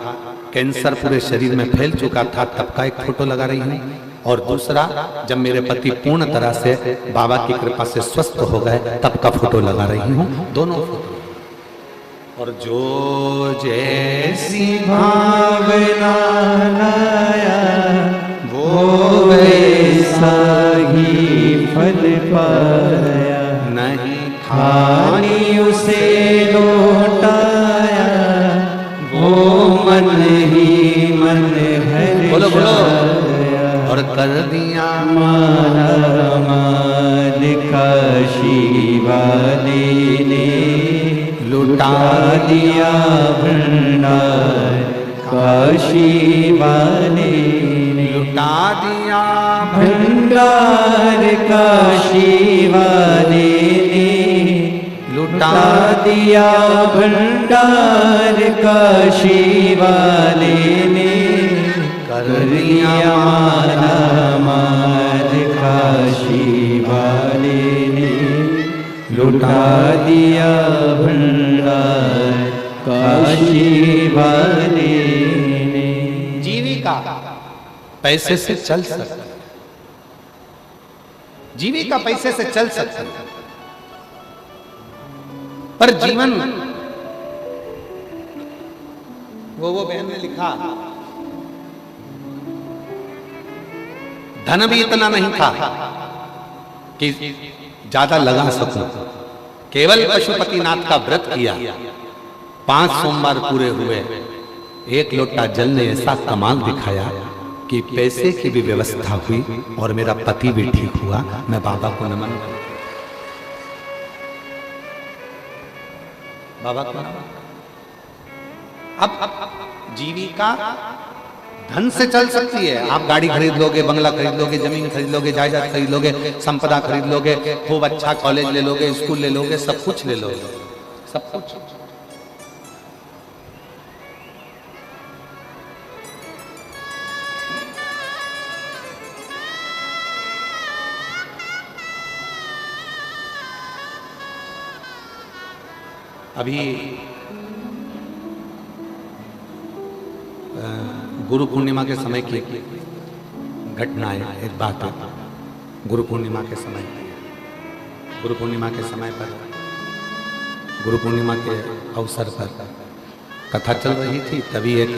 कैंसर पूरे शरीर में फैल चुका था, तब का एक फोटो लगा रही हूँ। और दूसरा, जब मेरे पति पूर्ण तरह से बाबा की कृपा से स्वस्थ हो गए, तब का फोटो लगा रही हूँ। दोनों फोटो। और जो जैसी भावना लाया, वो वैसा ही फल पाया। नहीं खानी उसे लौटाया, वो मन ही मन है। बोलो बोलो। और कर दिया माला माल काशी वाले ने, लुटा दिया भंडार काशी वाले ने। लुटा दिया भंडार काशी वाले ने, लुटा दिया भंडार काशी वाले ने। कर दिया माला माल काशी वाले ने, लुटा दिया भंडार काशी वाले ने। जीविका पैसे से चल सकती, जीविका पैसे से चल सकती, पर जीवन, वो बहन ने लिखा, धन भी इतना नहीं था कि ज्यादा लगा सकूं। केवल पशुपतिनाथ का व्रत किया, 5 सोमवार पूरे हुए। 1 लोटा जल ने ऐसा कमाल दिखाया कि पैसे की भी व्यवस्था हुई, और मेरा पति भी ठीक हुआ। मैं बाबा को नमन करता हूं। बाबा को नमन। अब जीविका धन से चल सकती है। आप गाड़ी खरीद लोगे, बंगला खरीद लोगे, जमीन खरीद लोगे, जायदाद खरीद लोगे, संपदा खरीद लोगे, खूब अच्छा कॉलेज ले लोगे, स्कूल ले लोगे, सब कुछ ले लोगे, सब कुछ। अभी गुरु पूर्णिमा के समय की घटना है, एक बात है। गुरु पूर्णिमा के समय पर गुरु पूर्णिमा के अवसर पर कथा चल रही थी। तभी एक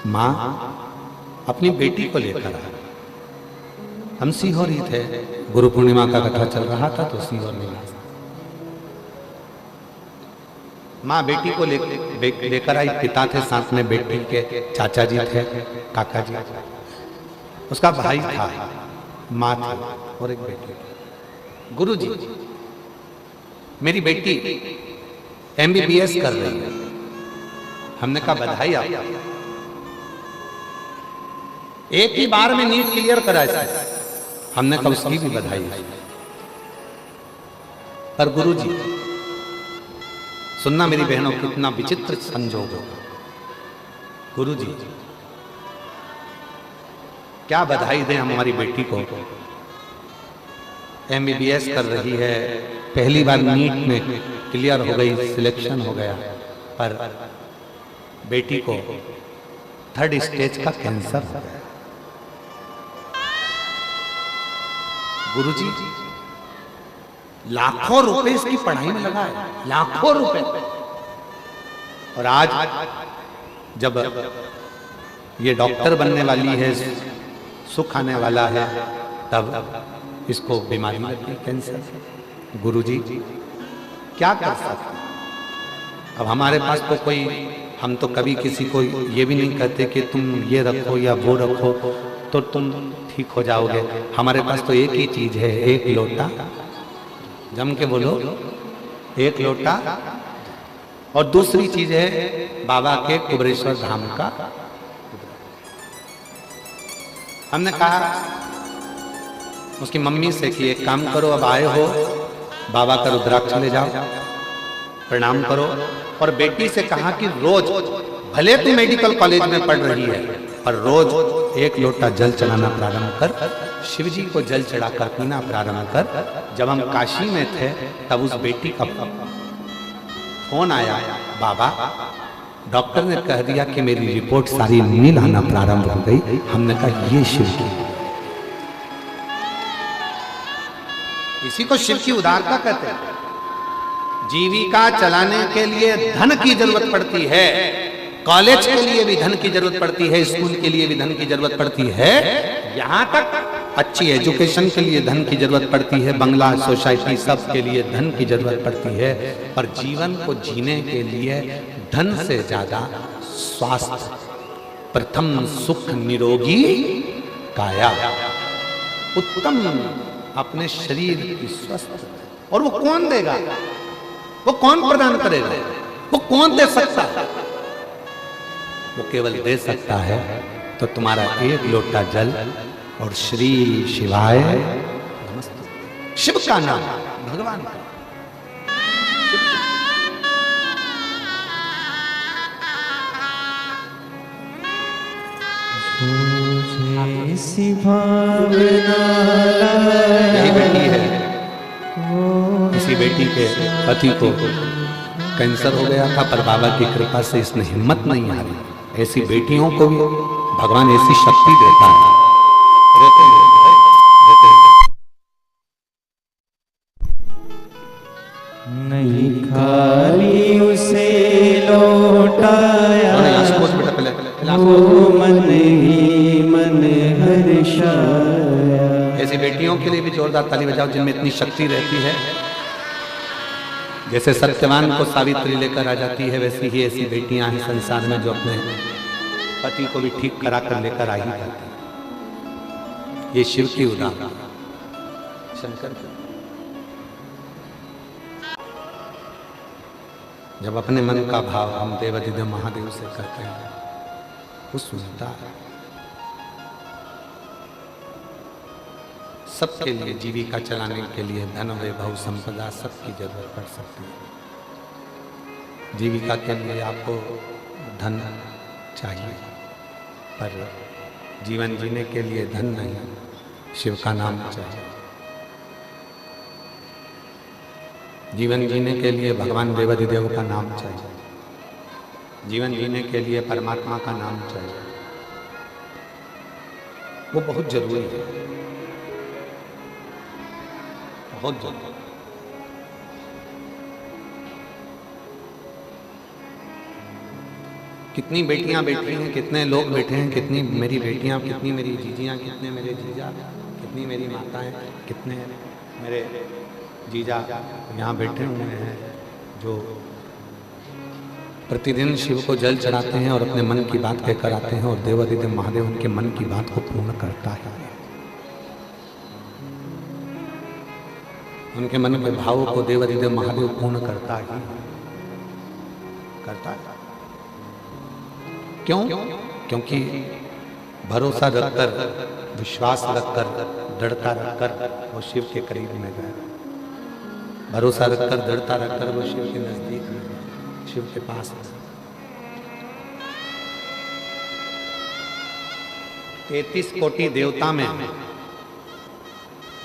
माँ अपनी बेटी को लेकर आई। हम सीहोर ही थे, गुरु पूर्णिमा का कथा चल रहा था, तो सीहोर में माँ बेटी को लेकर आई, पिता थे साथ में, बेटी के चाचा जी थे, काका जी, उसका भाई था, माँ थी और एक बेटी। गुरु जी, मेरी बेटी MBBS कर रही है। हमने कहा बधाई आपको, एक ही बार में नीट क्लियर करा है। हमने कहा उसकी भी बधाई। पर गुरु जी सुनना मेरी बहनों, कितना विचित्र संजोग होगा। गुरु जी क्या बधाई दें हमारी बेटी को, MBBS कर रही है, पहली बार नीट में क्लियर हो गई, सिलेक्शन हो गया, पर बेटी को 3rd स्टेज का कैंसर हो गया। गुरुजी लाखों रुपए इसकी पढ़ाई में लगा है, लाखों रुपए। और आज जब ये डॉक्टर बनने वाली है, सुख आने वाला है, तब इसको बीमारी लगी, कैंसर। गुरुजी क्या कर सकते? अब हमारे पास तो कोई, हम तो कभी किसी को ये भी नहीं कहते कि तुम ये रखो या वो रखो तो तुम ठीक हो जाओगे। हमारे पास तो एक ही चीज है, एक लोटा, जम के बोलो, एक लोटा, और दूसरी चीज है बाबा के कुबरेश्वर धाम का। हमने कहा उसकी मम्मी से कि एक काम करो, अब आए हो, बाबा का रुद्राक्ष ले जाओ, प्रणाम करो। और बेटी से कहा कि रोज, भले तू मेडिकल कॉलेज में पढ़ रही है, पर रोज एक लोटा जल चढ़ाना प्रारंभ कर, शिव जी को जल चढ़ाकर पीना प्रारंभ कर। जब हम काशी में थे तब उस बेटी का फोन आया, बाबा डॉक्टर ने कह दिया कि मेरी रिपोर्ट सारी नील आना प्रारंभ हो गई। हमने कहा ये शिव की, इसी को शिव की उदारता कहते हैं। जीविका चलाने के लिए धन की जरूरत पड़ती है, कॉलेज के लिए भी धन की जरूरत पड़ती है, स्कूल के लिए भी धन की जरूरत पड़ती है, यहाँ तक अच्छी एजुकेशन के लिए धन की जरूरत पड़ती है, बंगला, सोसाइटी, सब के लिए धन की जरूरत पड़ती है। पर जीवन को जीने के लिए धन से ज्यादा स्वास्थ्य, प्रथम सुख निरोगी काया, उत्तम अपने शरीर की स्वस्थ। और वो कौन देगा, वो कौन प्रदान करेगा, वो कौन दे सकता है? वो केवल दे सकता है तो तुम्हारा एक लोटा जल और श्री शिवाय नमस्ते, शिव का नाम, भगवान का। यही बेटी है, इसी बेटी के पति को कैंसर हो गया था, पर बाबा की कृपा से इसने हिम्मत नहीं हारी। ऐसी बेटियों को भी भगवान ऐसी शक्ति देता है। नहीं खाली उसे लौटाया, वो मन ही मन हर्षाया। ऐसी बेटियों के लिए भी जोरदार ताली बजाओ जिनमें इतनी शक्ति रहती है। जैसे सत्यवान को सावित्री लेकर आ जाती है, वैसी ही ऐसी बेटियां हैं संसार में जो अपने पति को भी ठीक करा कर लेकर आ ही जाती है। ये शिव की उदाहरण, शंकर की। जब अपने मन का भाव हम देवाधिदेव महादेव से करते हैं, वो सुनता है। सबके लिए जीविका चलाने के लिए धन, वैभव, संपदा सबकी जरूरत पड़ सकती है। जीविका के लिए आपको धन चाहिए, पर जीवन जीने के लिए धन नहीं, शिव का नाम चाहिए। जीवन जीने के लिए भगवान देवाधिदेव का नाम चाहिए, जीवन जीने के लिए परमात्मा का नाम चाहिए। वो बहुत जरूरी है, बहुत जरूरी। कितनी बेटियां बैठी हैं, कितने लोग बैठे हैं, कितनी मेरी बेटियां, कितनी मेरी जीजियां, कितने मेरे जीजा, कितनी मेरी माताएं, कितने मेरे जीजा यहाँ बैठे हुए हैं जो प्रतिदिन शिव को जल चढ़ाते हैं और अपने मन की बात कहकर आते हैं और देवाधिदेव महादेव उनके मन की बात को पूर्ण करता है। उनके मन के भावों को देवाधिदेव महादेव पूर्ण करता है। क्यों? क्योंकि भरोसा रखकर, विश्वास रखकर, दृढ़ता रखकर वो शिव के करीब में गया। भरोसा रखकर, दृढ़ता रखकर वो शिव के नजदीक में गया, शिव के पास। 33 कोटि देवता में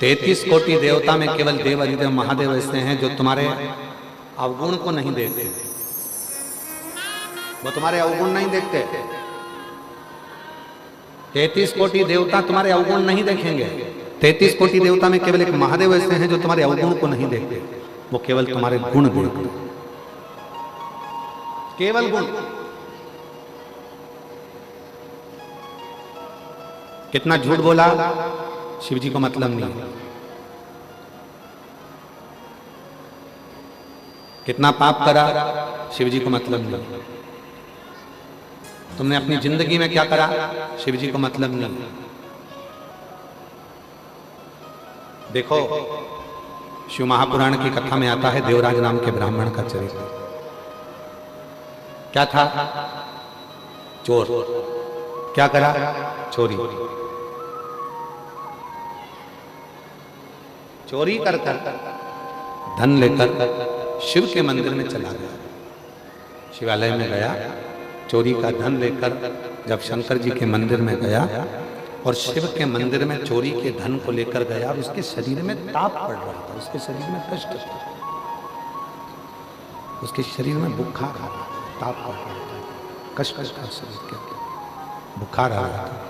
33 कोटि देवता में केवल देवाधिदेव महादेव ऐसे हैं जो तुम्हारे अवगुण को नहीं देखते। वो तुम्हारे अवगुण नहीं देखते। 33 कोटि देवता तुम्हारे अवगुण नहीं देखेंगे। 33 कोटि देवता में केवल एक महादेव ऐसे हैं जो तुम्हारे अवगुण को नहीं देखते। वो केवल तुम्हारे गुण देखते, केवल गुण। कितना झूठ बोला शिव जी को मतलब नहीं। कितना पाप करा शिव जी को मतलब नहीं। तुमने अपनी जिंदगी में क्या करा शिव जी को मतलब नहीं। देखो, शिव महापुराण की कथा में आता है देवराज नाम के ब्राह्मण का चरित्र। क्या था? चोर। क्या करा? चोरी। चोरी कर धन लेकर शिव के मंदिर में चला गया। शिवालय में गया, चोरी का धन लेकर जब शंकर जी के मंदिर में गया और शिव के मंदिर में चोरी के धन को लेकर गया, और उसके शरीर में ताप पड़ रहा था, उसके शरीर में कष्ट था, उसके शरीर में बुखार आ रहा था, ताप पड़ रहा था, कष्ट था शरीर के, बुखार आ रहा था।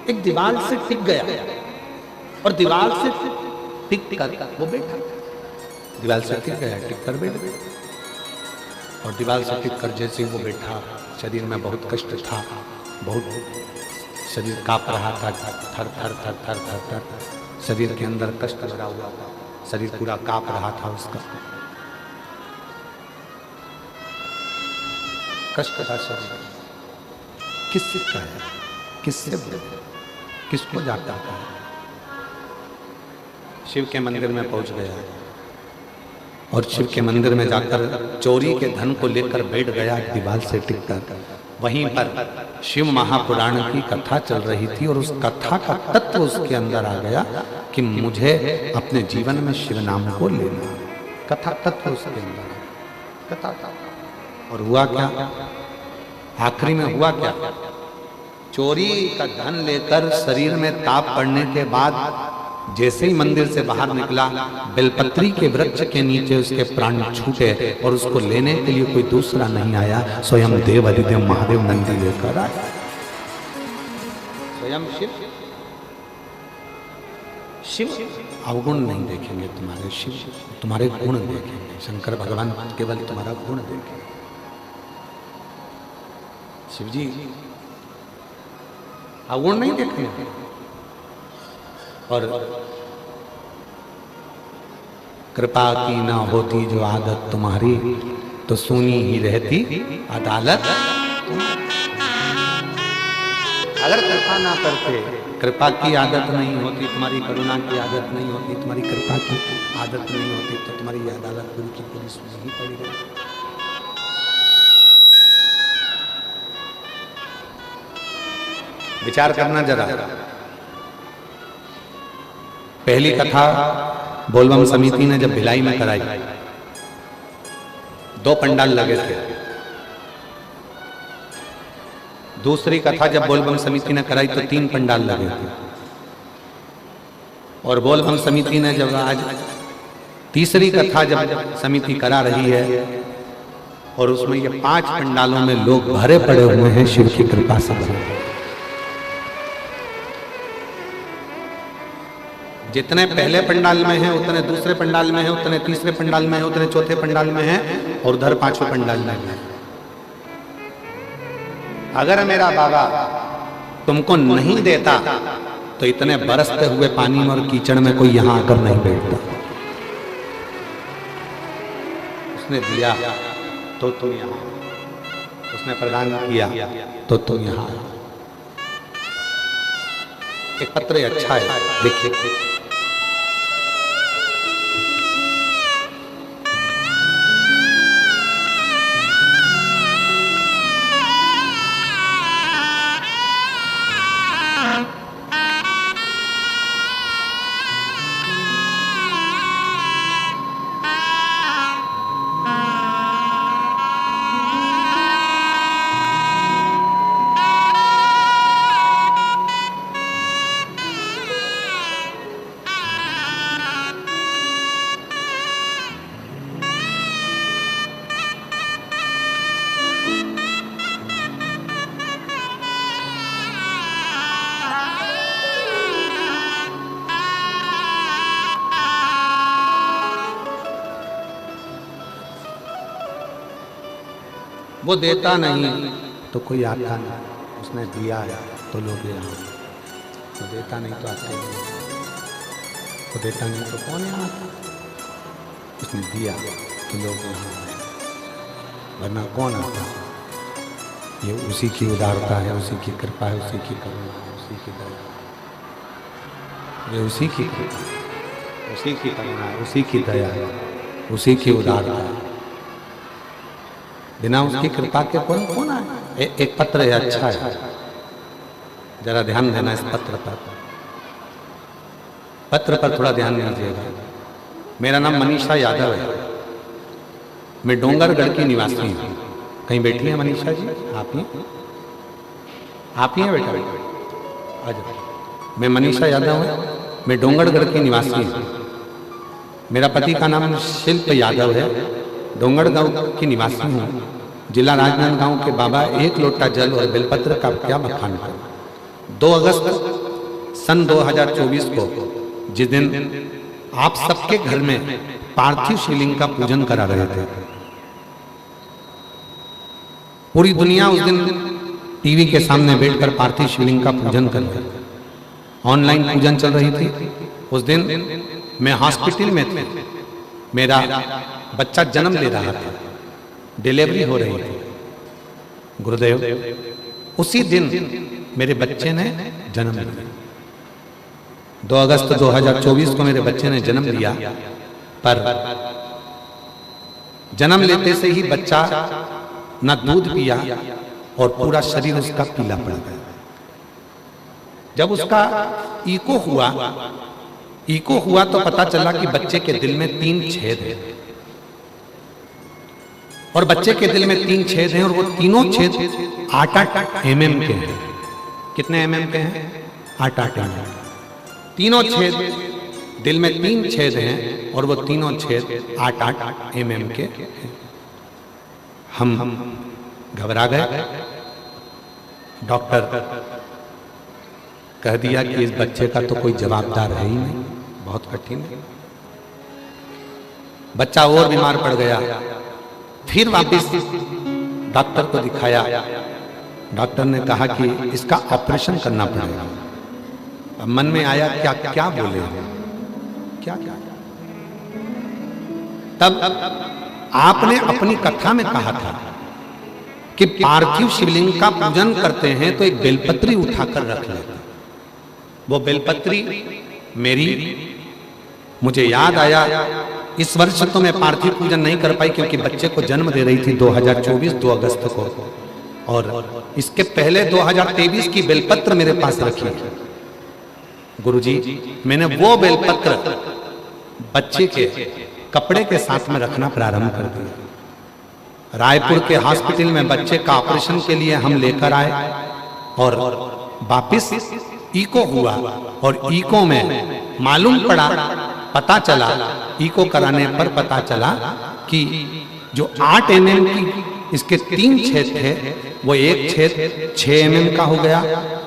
एक दीवार से टिक गया और दीवार से टिक कर वो बैठा। दीवार से टिक गया, टिक कर बैठ गया। और दीवार से टिक कर जैसे वो बैठा, शरीर में बहुत कष्ट था, बहुत शरीर कांप रहा था, थर थर थर थर थर थर शरीर के अंदर कष्ट भरा हुआ था, शरीर पूरा कांप रहा था उसका, कष्ट था शरीर। किससे कहे, किससे बोले, किसको जाता है? शिव के मंदिर में पहुंच गया और शिव के मंदिर में जाकर चोरी के धन को लेकर बैठ गया दीवार से टिककर। वहीं पर शिव महापुराण की कथा चल रही थी और उस कथा का तत्व उसके अंदर आ गया कि मुझे अपने जीवन में शिव नाम को लेना। कथा तत्व उसके अंदर, कथा। और हुआ क्या? आखिरी में हुआ क्या? चोरी का धन लेकर शरीर में ताप पड़ने के बाद जैसे ही मंदिर से बाहर निकला, बेलपत्री के वृक्ष के नीचे उसके प्राण छूटे और उसको लेने के लिए कोई दूसरा नहीं आया, स्वयं देवाधिदेव महादेव नंदी लेकर आया। स्वयं शिव। शिव अवगुण नहीं देखेंगे तुम्हारे, शिव तुम्हारे गुण देखेंगे। शंकर भगवान केवल तुम्हारा गुण देखेंगे। शिव जी अवगुण नहीं देखेंगे। और कृपा की ना होती जो आदत तुम्हारी, तो सुनी ही रहती अदालत। अगर कृपा ना करते, कृपा की आदत नहीं होती, तुम्हारी करुणा की आदत नहीं होती, तुम्हारी कृपा की आदत नहीं होती, तो तुम्हारी ये अदालत पूरी की पूरी सुनी ही पड़ेगी। विचार करना जरा। पहली कथा बोलबम समिति ने जब भिलाई में कराई, 2 पंडाल लगे थे। दूसरी कथा जब बोलबम समिति ने कराई तो 3 पंडाल लगे थे। और बोलबम समिति ने जब आज तीसरी कथा जब समिति करा रही है और उसमें ये 5 पंडालों में लोग भरे पड़े हुए हैं शिव की कृपा से। जितने पहले पंडाल में हैं उतने दूसरे पंडाल में हैं, उतने तीसरे पंडाल में हैं, उतने चौथे पंडाल में हैं और उधर 5वें पंडाल में हैं। अगर मेरा बाबा तुमको नहीं देता तो इतने बरसते हुए पानी में और कीचड़ में कोई यहां आकर नहीं बैठता। उसने दिया तो तुम यहाँ, उसने प्रदान किया तो तुम यहाँ। एक पत्र अच्छा है, देखिए। वो देता नहीं तो कोई आता नहीं, उसने दिया है तो लोग यहाँ। वो देता नहीं तो आते नहीं, वो देता नहीं तो कौन यहाँ आता? उसने दिया तो लोग यहाँ आए, वरना कौन आता? ये उसी की उदारता है, उसी की कृपा है, उसी की करुणा है, उसी की दया। ये उसी की कृपा, उसी की करुणा है, उसी की दया है, उसी की उदारता है। बिना उसकी कृपा के कौन आए? एक पत्र है, अच्छा है, जरा ध्यान देना इस पत्र पर। पत्र पर थोड़ा ध्यान दीजिएगा। मेरा नाम मनीषा यादव है, मैं डोंगरगढ़ की निवासी हूँ। कहीं बैठी है मनीषा जी? आप ही हैं बेटा? अच्छा, मैं मनीषा यादव हूँ, मैं डोंगरगढ़ की निवासी हूँ। मेरा पति का नाम शिल्प यादव है, डोंगरगांव की निवासी हूँ। जिला राजनांदगांव के बाबा, एक लोटा जल और बेलपत्र का क्या बखान करूं। 2 अगस्त सन 2024 को, जिस दिन आप सबके घर में पार्थिव शिवलिंग का पूजन करा रहे थे, पूरी दुनिया उस दिन टीवी के सामने बैठकर पार्थिव शिवलिंग का पूजन कर रही थी। ऑनलाइन पूजन चल रही थी। उस दिन मैं हॉस्पिटल में था, मेरा बच्चा जन्म ले रहा था, डिलीवरी हो रही थी। गुरुदेव, उसी दिन मेरे बच्चे ने जन्म लिया। 2 अगस्त 2024 को मेरे बच्चे ने जन्म लिया, पर जन्म लेते से ही बच्चा न दूध पिया और पूरा शरीर उसका पीला पड़ गया। जब उसका इको हुआ तो पता चला कि बच्चे के दिल में 3 छेद हैं, और बच्चे के दिल में 3 छेद हैं, और वो तीनों छेद 8-8 mm के हैं। कितने mm के हैं? 8-8 mm। तीनों छेद, दिल में 3 छेद हैं, और वो तीनों छेद 8-8 mm के हैं। हम घबरा गए। डॉक्टर कह दिया कि इस बच्चे का तो कोई जवाबदार है ही नहीं, बहुत कठिन है। बच्चा और बीमार पड़ गया। फिर वापस डॉक्टर को दिखाया। डॉक्टर ने कहा कि इसका ऑपरेशन करना पड़ेगा। अब मन में आया क्या क्या बोले, क्या क्या। तब आपने अपनी कथा में कहा था कि पार्थिव शिवलिंग का पूजन करते हैं तो एक बेलपत्री उठाकर रख लेते। वो बेलपत्री मुझे याद आया। इस वर्ष तो मैं पार्थिव पूजन नहीं कर पाई क्योंकि बच्चे को जन्म दे रही थी 2024 2 अगस्त को, और इसके पहले 2023 की बेलपत्र मेरे पास रखी। गुरुजी, मैंने वो बेलपत्र बच्चे के कपड़े के साथ में रखना प्रारंभ कर दिया। रायपुर के हॉस्पिटल में बच्चे का ऑपरेशन के लिए हम लेकर आए, और वापिस इको हुआ, और इको में मालूम पड़ा, पता चला, इको कराने पर पता चला कि जो 8 mm की इसके 3 छेद थे, वो एक छेद 6 mm का हो गया,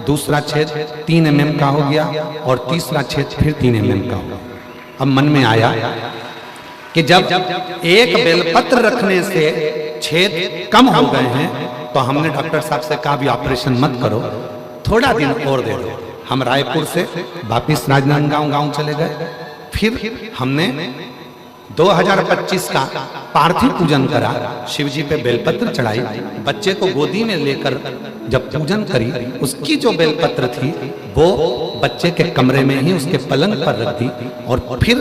दूसरा छेद 3 mm का हो गया, और तीसरा छेद फिर 3 mm का हो गया। अब मन में आया कि जब एक बेलपत्र रखने से छेद कम हो गए हैं, तो हमने डॉक्टर साहब से कहा भी ऑपरेशन मत करो, थोड़ा दिन और दे दो। हम रायपुर से वापिस राजनांदगांव गांव चले गए। फिर हमने 2025 का पार्थिव पूजन करा, शिव जी पे बेलपत्र चढ़ाई, बच्चे को गोदी में लेकर जब पूजन करी, उसकी जो बेलपत्र थी वो बच्चे के कमरे में ही उसके पलंग पर रख दी और फिर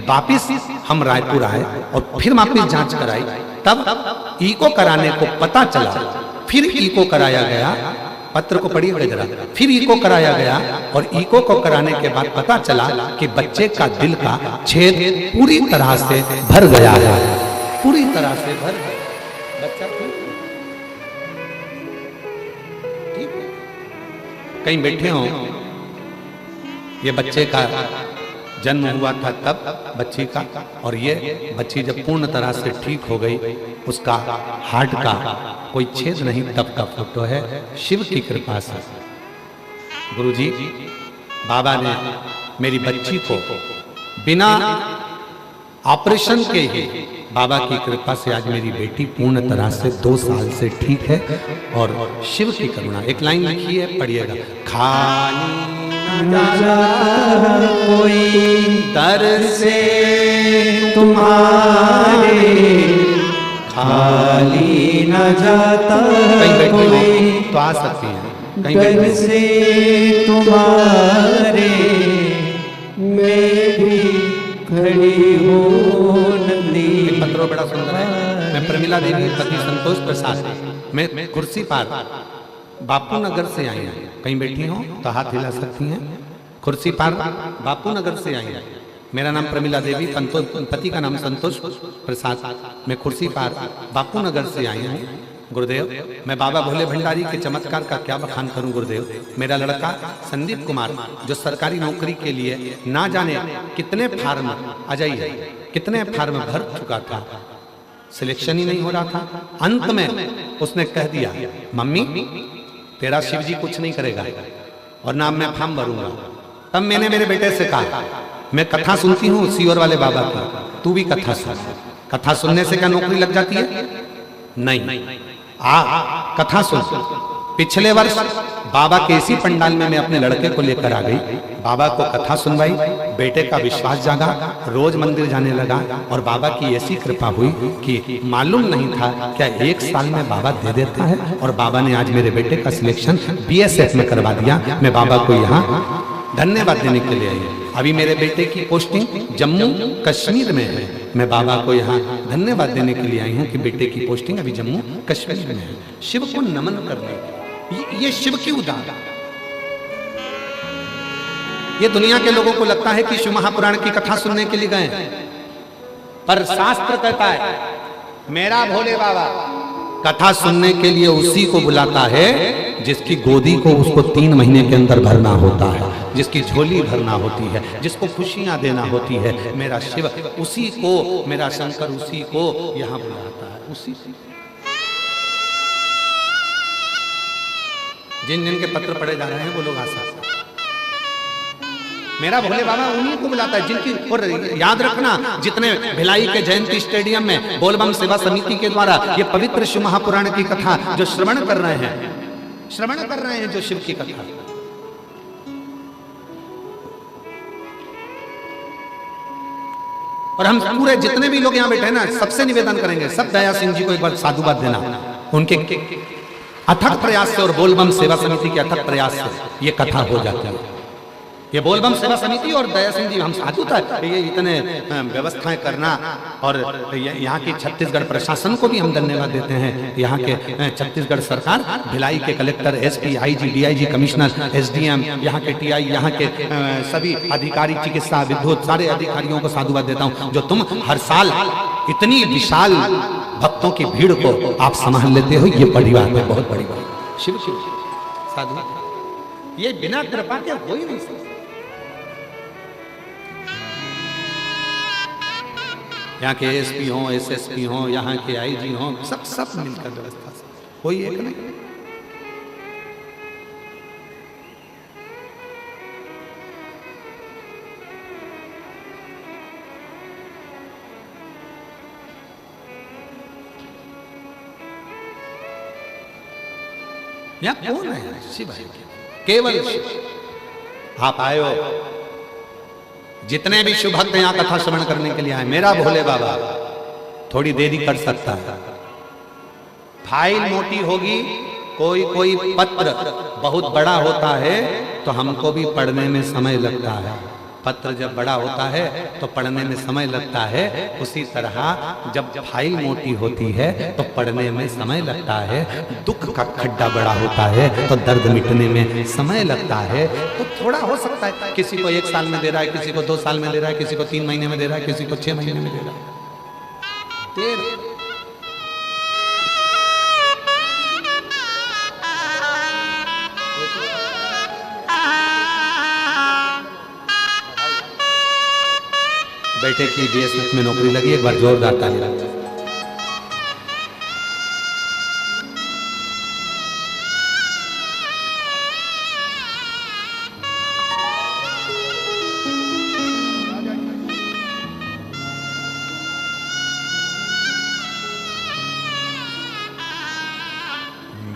वापिस हम रायपुर आए और फिर वापिस जांच कराई। तब ईको कराने को पता चला, फिर ईको कराया गया, पत्र को पढ़िए जरा, फिर ईको कराया गया और ईको को कराने के बाद पता चला कि बच्चे का दिल का छेद पूरी तरह से भर गया है, पूरी तरह से भर गया। बच्चा ठीक है, कहीं बैठे हो, ये बच्चे का जन्म हुआ था तब बच्ची का, और ये बच्ची जब पूर्ण तरह से ठीक हो गई, उसका हार्ट का कोई छेद नहीं तब का फोटो है, शिव की कृपा से। गुरुजी, बाबा ने मेरी बच्ची को बिना ऑपरेशन के ही, बाबा की कृपा से आज मेरी बेटी पूर्ण तरह से 2 साल से ठीक है। और शिव की करुणा, एक लाइन लिखी है, पढ़िएगा। खाली न जा कोई दर से तुम्हारे, खाली न जाता कोई तो आ सकती हैं, दर से तुम्हारे, मैं भी खड़ी हूँ नंदी। पत्रों बड़ा सुंदर है। मैं प्रमिला देवी पति संतोष प्रसाद, मैं कुर्सी पार बापू नगर से आई हैं, कहीं बैठी हो तो हाथ हिला सकती हैं। कुर्सी पार बापू नगर से आई हैं। मेरा नाम प्रमिला देवी, पति का नाम संतोष प्रसाद, मैं कुर्सी पार बापू नगर से आई हूँ। गुरुदेव, मैं बाबा भोले भंडारी के चमत्कार का क्या बखान करूं गुरुदेव। मेरा लड़का संदीप कुमार, जो सरकारी नौकरी के लिए ना जाने कितने फार्म, आ जाइए, कितने फार्म भर चुका था, सिलेक्शन ही नहीं हो रहा था। अंत में उसने कह दिया, मम्मी तेरा शिव जी कुछ नहीं करेगा और ना मैं फॉर्म भरूंगा। तब मैंने मेरे बेटे से कहा, मैं कथा सुनती हूँ सीवर वाले बाबा की, तू भी कथा सुन। कथा सुनने से क्या नौकरी लग जाती है? नहीं, कथा सुन। पिछले वर्ष बाबा के इसी पंडाल में मैं अपने लड़के को लेकर आ गई, बाबा को कथा सुनवाई, बेटे का विश्वास जागा, रोज मंदिर जाने लगा और बाबा की ऐसी कृपा हुई कि मालूम नहीं था क्या 1 साल में बाबा दे देता है। और बाबा ने आज मेरे बेटे का सिलेक्शन BSF में करवा दिया। मैं बाबा को यहाँ धन्यवाद देने के लिए आई। अभी मेरे बेटे की पोस्टिंग जम्मू कश्मीर में है। मैं बाबा को यहाँ धन्यवाद देने के लिए आई हूँ कि बेटे की पोस्टिंग अभी जम्मू कश्मीर में है। शिव को नमन करने, ये शिव की उदाहरण। ये दुनिया के लोगों को लगता है कि शिव महापुराण की कथा सुनने के लिए गए, पर शास्त्र कहता है मेरा भोले बाबा कथा सुनने के लिए उसी को बुलाता है जिसकी गोदी को उसको 3 महीने के अंदर भरना होता है, जिसकी झोली भरना होती है, जिसको खुशियां देना होती है। मेरा शिव उसी को, मेरा शंकर उसी को यहां बुलाता है। उसी जिन जिन के पत्र पढ़े जा रहे हैं वो लोग आशा, मेरा भोले बाबा उन्हीं को बुलाता है जिनकी। और याद रखना, जितने भिलाई के जयंती स्टेडियम में बोलबम सेवा समिति के द्वारा ये पवित्र शिव महापुराण की कथा जो श्रवण कर रहे हैं, जो शिव की कथा, और हम पूरे जितने भी लोग यहाँ बैठे हैं ना, सबसे निवेदन करेंगे, सब दया सिंह जी को एक बार साधुवाद देना। उनके अथक प्रयास से और बोलबम सेवा समिति के अथक प्रयास से ये कथा हो जाती है। ये बोलबम सेवा समिति और दया सिंह जी, हम साधु था, ये इतने व्यवस्थाएं करना, और यहाँ की छत्तीसगढ़ प्रशासन को भी हम धन्यवाद देते हैं। यहाँ के छत्तीसगढ़ सरकार, भिलाई के collector, SP, IG, DIG, commissioner, SDM, यहाँ के TI, यहाँ के सभी अधिकारी, चिकित्सा, विद्युत, सारे अधिकारियों को साधुवाद देता हूँ, जो तुम हर साल इतनी विशाल भक्तों की भीड़ को आप संभाल लेते हो। ये बड़ी बात है, बहुत बड़ी बात। शिव शिव साधु, ये बिना कृपा के हो ही नहीं सकता। यहाँ के SP हों, SSP हों, यहाँ के IG हों, सब मिलकर व्यवस्था से, कोई एक नहीं। यहाँ कौन है? शिव है, केवल शिव। आप आए हो, जितने भी शिव भक्त यहाँ कथा श्रवण करने के लिए आए, मेरा भोले बाबा थोड़ी देरी कर सकता है। फाइल मोटी होगी, कोई कोई पत्र बहुत बड़ा होता है तो हमको भी पढ़ने में समय लगता है। पत्र जब बड़ा होता है तो पढ़ने में समय लगता है। उसी तरह जब फाइल मोटी होती है तो पढ़ने में समय लगता है। दुख का खड्डा बड़ा होता है तो दर्द मिटने में समय लगता है। तो थोड़ा हो सकता है, किसी को 1 साल में दे रहा है, किसी को 2 साल में दे रहा है, किसी को 3 महीने में दे रहा है, किसी को 6 महीने में दे रहा है। बेटे की बीएसएफ में नौकरी लगी, एक बार जोरदार ताली बजाओ।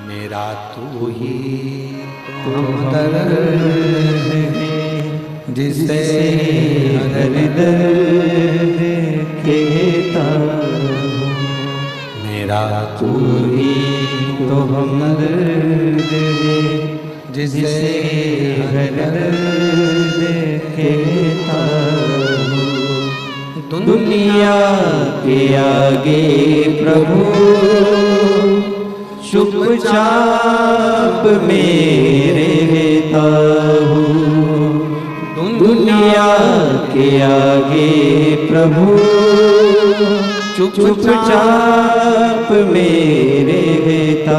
मेरा तू ही हमदर्द है जिसे हृदय कहता हूँ, मेरा तू ही तो हमदर्द है जिसे हृदय कहता हूँ। दुनिया के आगे प्रभु चुपचाप मेरे रहता हूँ। दुनिया के आगे प्रभु चुपचाप मेरे रहता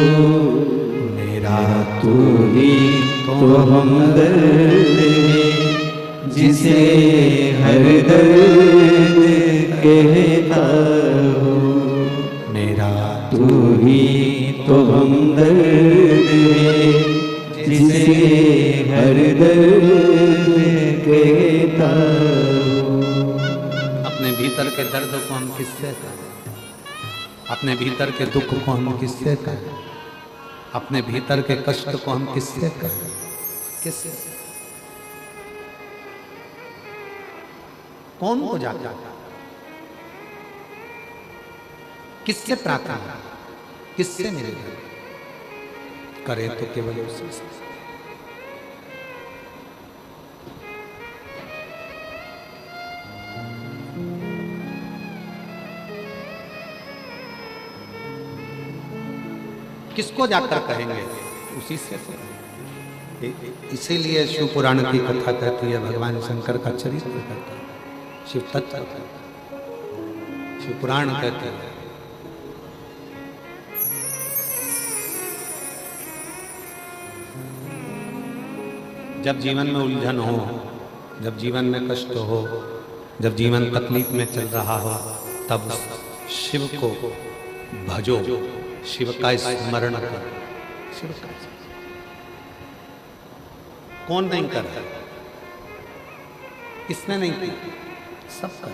हूँ। मेरा तू ही तो हमदर्द है जिसे हर दर्द कहता हूँ। मेरा तू ही तो हमदर्द है जिसे हर दर्द कहता हूँ। अपने भीतर के दर्द को हम किससे कहें? अपने भीतर के दुख को हम किससे कहें? अपने भीतर के कष्ट को हम किससे कहें? किससे? कौन को जाता? किससे प्रार्थना? किससे मिलेगा? करे तो केवल उसी से। किसको जाकर कहेंगे? उसी से। इसीलिए शिव पुराण की कथा कहती है भगवान शंकर का चरित्र कहता है, शिव तत्व कहता है, शिव पुराण कहते हैं। जब जीवन में उलझन हो, जब जीवन में कष्ट हो, जब जीवन तकलीफ में चल रहा हो, तब शिव को भजो, शिव का स्मरण करो। शिव का कौन नहीं कर रहा? किसने नहीं किया? सब कर।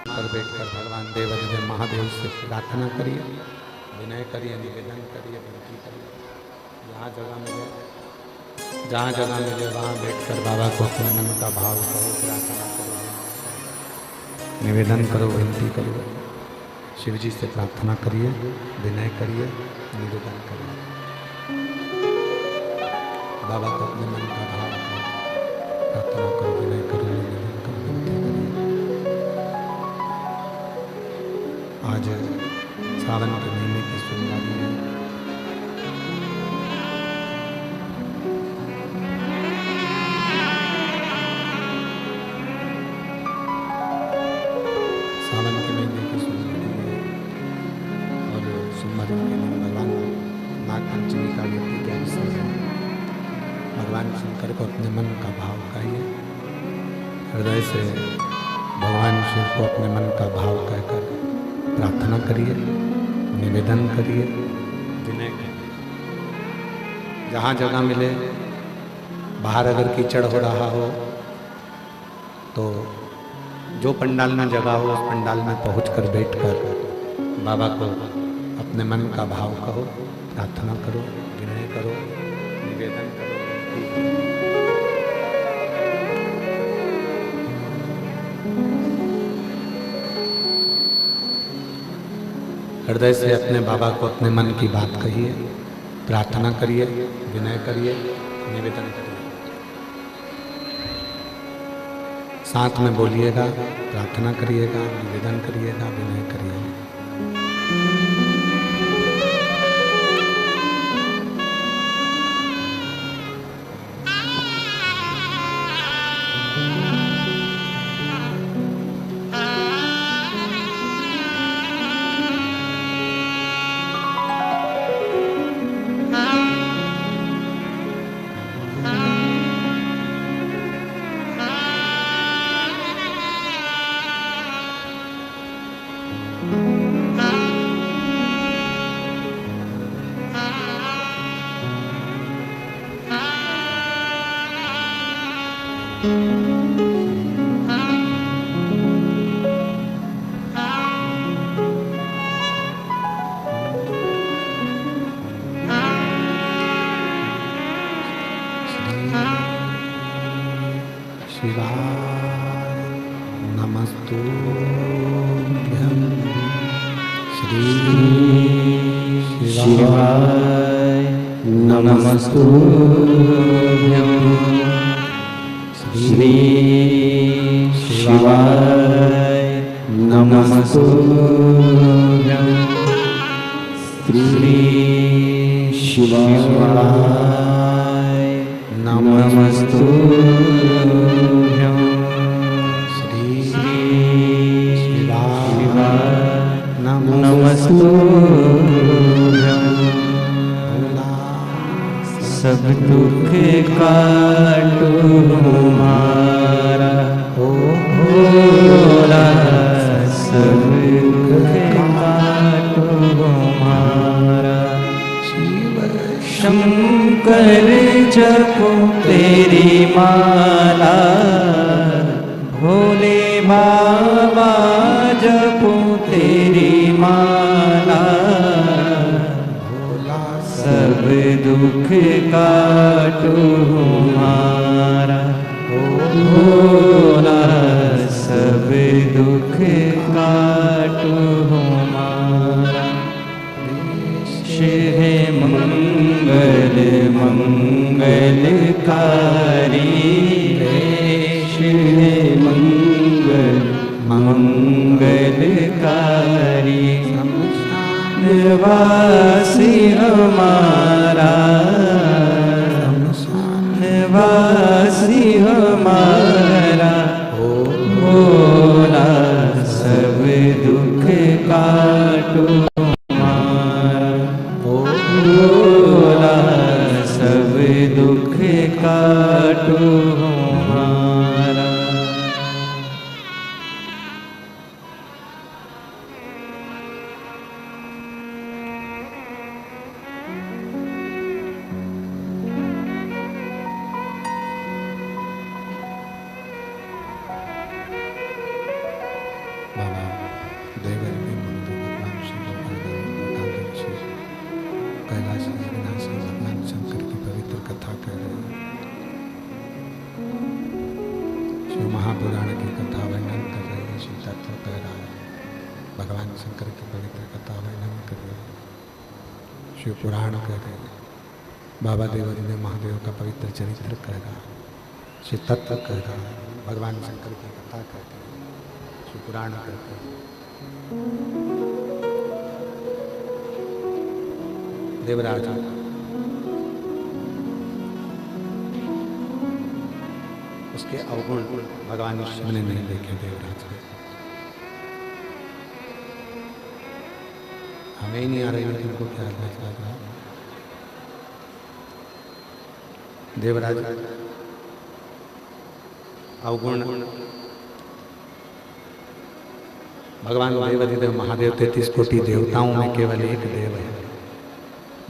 पर बैठकर भगवान देवाधिदेव महादेव से प्रार्थना करिए, विनय करिए, निवेदन करिए, विनती करिए। जहाँ जगह मिले वहाँ बैठकर बाबा को अपने मन का भाव करो, प्रार्थना करो, निवेदन करो, विनती करो। शिव जी से प्रार्थना करिए, विनय करिए, निवेदन करिए। बाबा को अपने मन का भाव करो, प्रार्थना करो, विनय करो, निवेदन करो, विनती करिए। आज सावन के महीने की सोमवारी है। सावन के महीने की सोमवारी है और सोमवारी के दिन भगवान नाग पंचमी का व्यक्ति के अवसर है। भगवान शंकर को अपने मन का भाव कहिए, हृदय से भगवान शिव को अपने मन का भाव कहकर प्रार्थना करिए, निवेदन करिए, विनय करिए। जहाँ जगह मिले, बाहर अगर कीचड़ हो रहा हो तो जो पंडाल में जगह हो उस पंडाल में पहुंचकर बैठकर बाबा को अपने मन का भाव कहो, प्रार्थना करो, विनय करो, निवेदन करो। हृदय से अपने बाबा को अपने मन की बात कहिए, प्रार्थना करिए, विनय करिए, निवेदन करिए। साथ में बोलिएगा, प्रार्थना करिएगा, निवेदन करिएगा, विनय करिएगा। शिवाय नमस्तुभ्यं। श्री शिवाय नमस्तुभ्यं। श्री शिवाय नमस्तुभ्यं। श्री शिवाय नमस्तुभ्यं। श्री शिवाय नमस्तुभ्यं। सब दुख काटो हमारा, भोला सब दुख काटो हमारा। शंकर जपो तेरी माला, भोले बाबा जपो तेरी माला। भोला सब दुख काटो हमारा, भोला सब दुख काटो हमारा। है मंगल मंगलकारी, देश है मंगल मंगलकारी। निवासी हमारा, निवासी हमारा। भोला सब दुख काटो हमारा, भोला सब दुख काटो हमारा। बाबा देवर में मंदिर भगवान शिव कैलाश अविनाशी भगवान शंकर की पवित्र कथा कर रहे हैं। शिव महापुराण की कथा वर्णन कर रहे हैं। शिव तत्व कह रहा है, भगवान शंकर की पवित्र कथा वर्णन कर रहे हैं, शिव पुराण कह रहे हैं। बाबा देवदेव महादेव का पवित्र चरित्र कह रहा है, शिव तत्व कह रहा है, भगवान शंकर की कथा कहते हैं, शिव पुराण कहते हैं। देवराज उसके अवगुण भगवान शिव ने नहीं देखे। देवराज हमें ही नहीं आ रही है, तुमको क्या लग रहा? देवराज अवगुण भगवान देवाधिदेव महादेव 33 कोटि देवताओं में केवल एक देव है,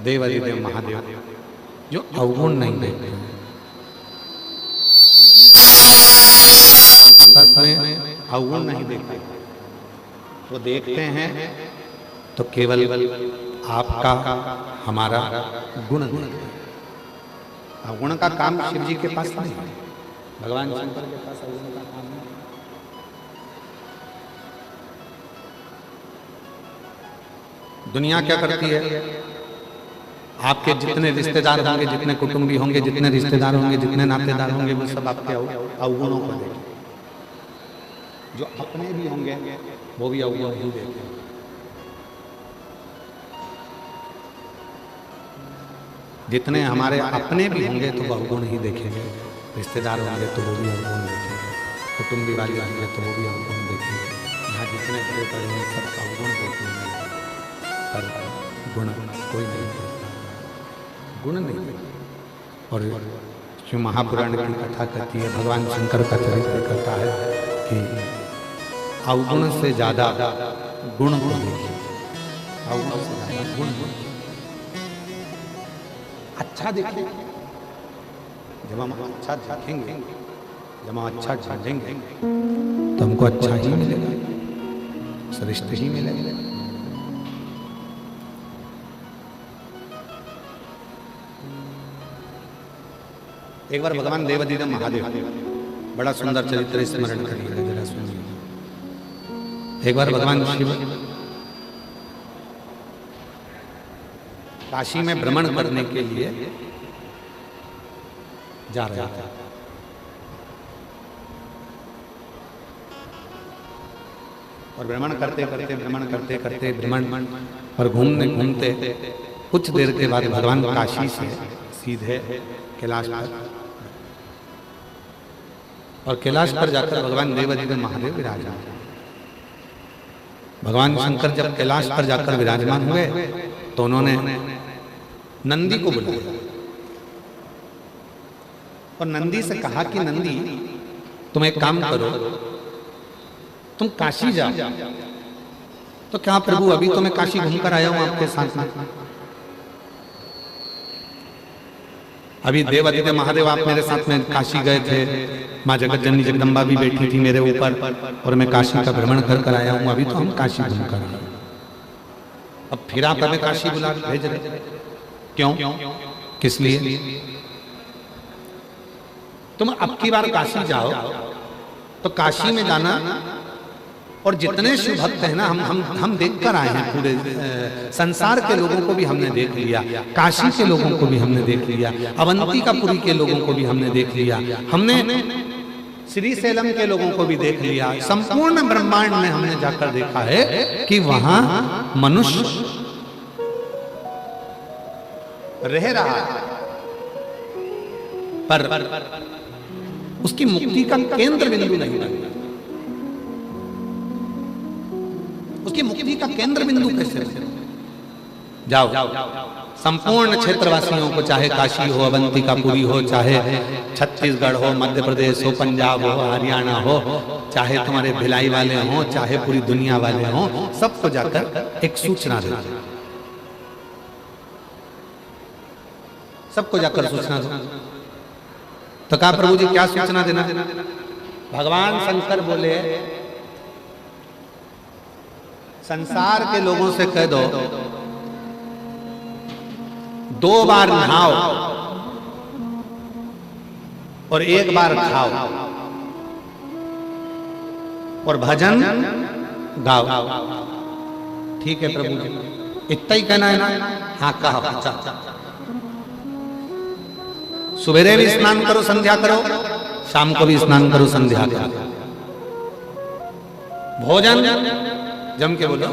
देवाधिदेव महादेव, जो अवगुण नहीं देखते हैं। अवगुण नहीं देखते, वो देखते हैं तो केवल आपका हमारा गुण देखते हैं। अवगुण का काम शिव जी के पास नहीं है, भगवान शंकर के पास अवगुण का काम नहीं। है। 33 दुनिया क्या करती है? आपके जितने रिश्तेदार होंगे, जितने कुटुंबी होंगे, जितने रिश्तेदार होंगे, जितने नातेदार होंगे, वो सब आपके अवगुणों को देखेंगे। जो अपने भी होंगे वो भी अवगुण ही देखेंगे। जितने हमारे अपने भी होंगे तो वो अवगुण ही देखेंगे, रिश्तेदार होंगे तो वो भी अवगुण देखेंगे, कुटुंबी वाले होंगे तो वो भी अवगुण देखेंगे। यहाँ जितने बड़े बड़े हैं सब अवगुण देखेंगे, पर गुण कोई नहीं देखेगा, गुण नहीं। और जो महापुराण की कथा कहती है, भगवान शंकर का चरित्र कहता है कि अवगुण से ज्यादा गुण को देखिए, अवगुण से ज्यादा गुण को अच्छा देखिए। जब हम अच्छा देखेंगे, जब हम अच्छा जानेंगे तो हमको अच्छा ही मिलेगा, श्रेष्ठ ही मिलेगा। एक बार भगवान देवाधिदेव महादेव, बड़ा सुंदर चरित्र स्मरण करिएगा जरा सुनिए। एक बार भगवान शिव काशी में भ्रमण करने के लिए जा रहे थे। और भ्रमण करते करते भ्रमण और घूमते कुछ देर के बाद भगवान काशी से सीधे कैलाश पर, और कैलाश पर जाकर भगवान देवाधिदेव महादेव विराजमान। भगवान शंकर जब कैलाश पर जाकर विराजमान हुए तो उन्होंने नंदी को बुलाया और नंदी से कहा कि नंदी, तुम एक काम करो, तुम काशी जाओ। तो क्या प्रभु, अभी तो मैं काशी घूमकर आया हूं आपके साथ में, अभी देवाधिदेव महादेव आप मेरे साथ में काशी गए थे, माँ जगत जननी जगदम्बा भी बैठी थी मेरे ऊपर और मैं काशी का भ्रमण कर आया हूं, अभी तो हम काशी घूमकर आए। अब फिर आप हमें काशी बुला भेज रहे, क्यों, किस लिए? तुम अब की बार काशी जाओ तो काशी में जाना, और जितने शिव भक्त हैं ना, हम देख कर आए हैं, पूरे संसार के लोगों को भी हमने देख लिया, काशी के लोगों को भी हमने देख लिया, अवंतिकापुरी के लोगों को भी हमने देख लिया, हमने श्री सेलम के लोगों को भी देख लिया। संपूर्ण ब्रह्मांड में हमने जाकर देखा है कि वहां मनुष्य रह रहा है, पर उसकी मुक्ति का केंद्र बिंदु नहीं बना। उसकी मुक्ति का केंद्र बिंदु कैसे बने? जाओ संपूर्ण क्षेत्रवासियों को, चाहे काशी हो, अवंतिकापुरी हो, चाहे छत्तीसगढ़ हो, मध्य प्रदेश हो, पंजाब हो, हरियाणा हो, चाहे तुम्हारे भिलाई वाले हो, चाहे पूरी दुनिया वाले हो, सबको जाकर एक सूचना दो, सबको जाकर सूचना दो। तो कहा प्रभु जी क्या सूचना देना? भगवान शंकर बोले, संसार के लोगों से कह दो 2 बार नहाओ और 1 बार खाओ और भजन गाओ। ठीक है प्रभु जी, इतना ही कहना है ना? हाँ कहा। अच्छा, सुबेरे भी स्नान करो, संध्या करो, शाम को भी स्नान करो, संध्या करो, भोजन जम के बोलो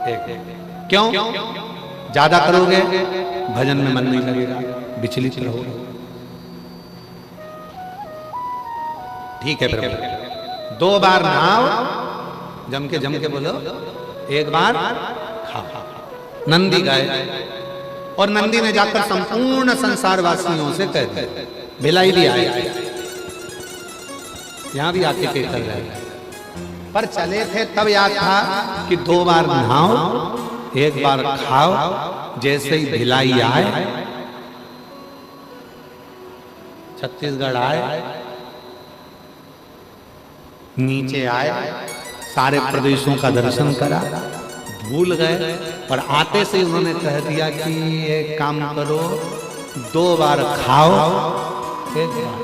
एक। क्यों? ज्यादा करोगे भजन में मन नहीं लगेगा, विचलित रहोगे। ठीक है प्रभु, 2 बार नहाओ, जम के बोलो, 1 बार खाओ। नंदी गए और नंदी ने जाकर संपूर्ण संसार वासियों से कह दिया, भिलाई भी आए, यहां भी आके कह कर रहे, पर चले थे तब याद था कि 2 बार नहाओ, 1 बार खाओ। जैसे ही भिलाई आए, छत्तीसगढ़ आए, नीचे आए, सारे प्रदेशों का दर्शन करा, भूल गए, और आते से उन्होंने कह दिया कि एक काम करो, 2 बार खाओ, 1 बार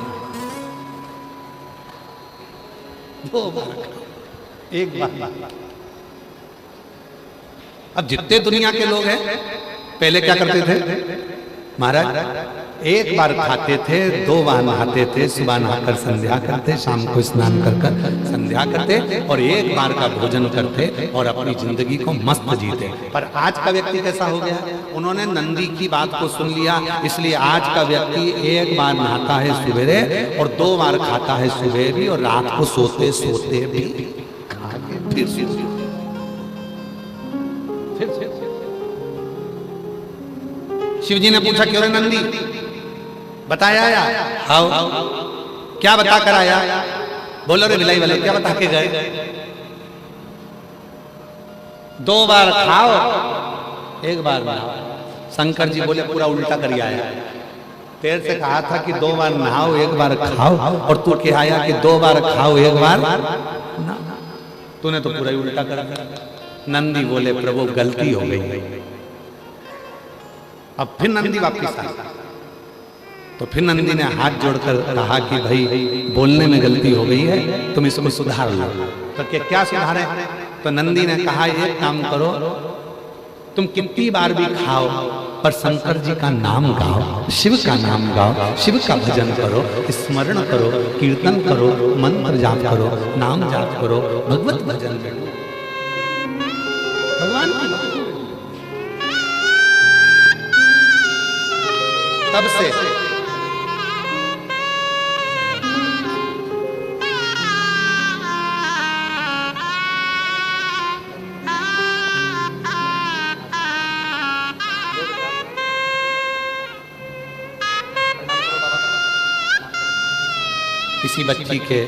2 बार 1 बार। अब जितने दुनिया के लोग हैं पहले क्या करते थे महाराज, एक बार खाते थे, 2 बार नहाते थे, सुबह नहाकर संध्या करते, शाम को स्नान कर संध्या करते और एक बार का भोजन करते और अपनी जिंदगी को मस्त जीते। पर आज का व्यक्ति कैसा हो गया? उन्होंने नंदी की बात को सुन लिया, इसलिए आज का व्यक्ति एक बार नहाता है सवेरे और 2 बार खाता है सुबह भी और रात को सोते सोते भी खा के फिर शिव जी ने पूछा क्यों रे नंदी, बताया या आओ क्या बता कर आया? बोलो रे बिलाई वाले क्या बता के गए? 2 बार खाओ 1 बार नहाओ। शंकर जी बोले पूरा उल्टा कर आया, तेरे से कहा था कि 2 बार नहाओ 1 बार खाओ और तू क्या आया कि 2 बार खाओ 1 बार ना, तूने तो पूरा उल्टा कर। नंदी बोले प्रभु गलती हो गई। अब फिर नंदी वापिस आया, तो फिर नंदी ने हाथ जोड़कर कहा कि भाई बोलने में गलती हो गई है, तुम इसको सुधार लो। तो क्या सुधारे? तो नंदी ने कहा एक काम करो, तुम कितनी बार भी खाओ पर शंकर जी का नाम गाओ, शिव का नाम गाओ, शिव का भजन करो, स्मरण करो, कीर्तन करो, मंत्र जाप करो, नाम जाप करो, भगवत भजन करो, भगवान की तब से किसी बच्ची के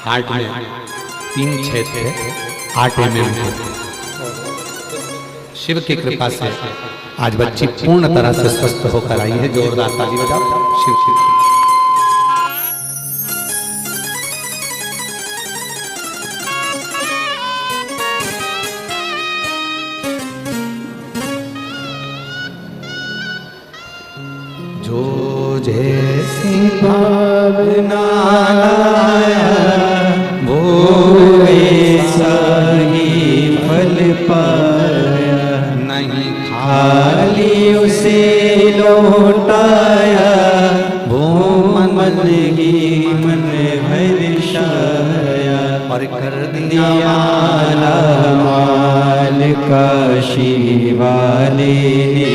हार्ट में 3 छेद थे, 8 mm थे। शिव की कृपा से आज बच्ची पूर्ण तरह से स्वस्थ होकर आई है। जोरदार ताली बजाओ शिव शिव। जो जैसी भावना वो ऐसा ही फल पाया, नहीं खाली उसे लौटाया, वो मन ही मन हर्षाया, और कर दिया माला माल काशी वाले ने,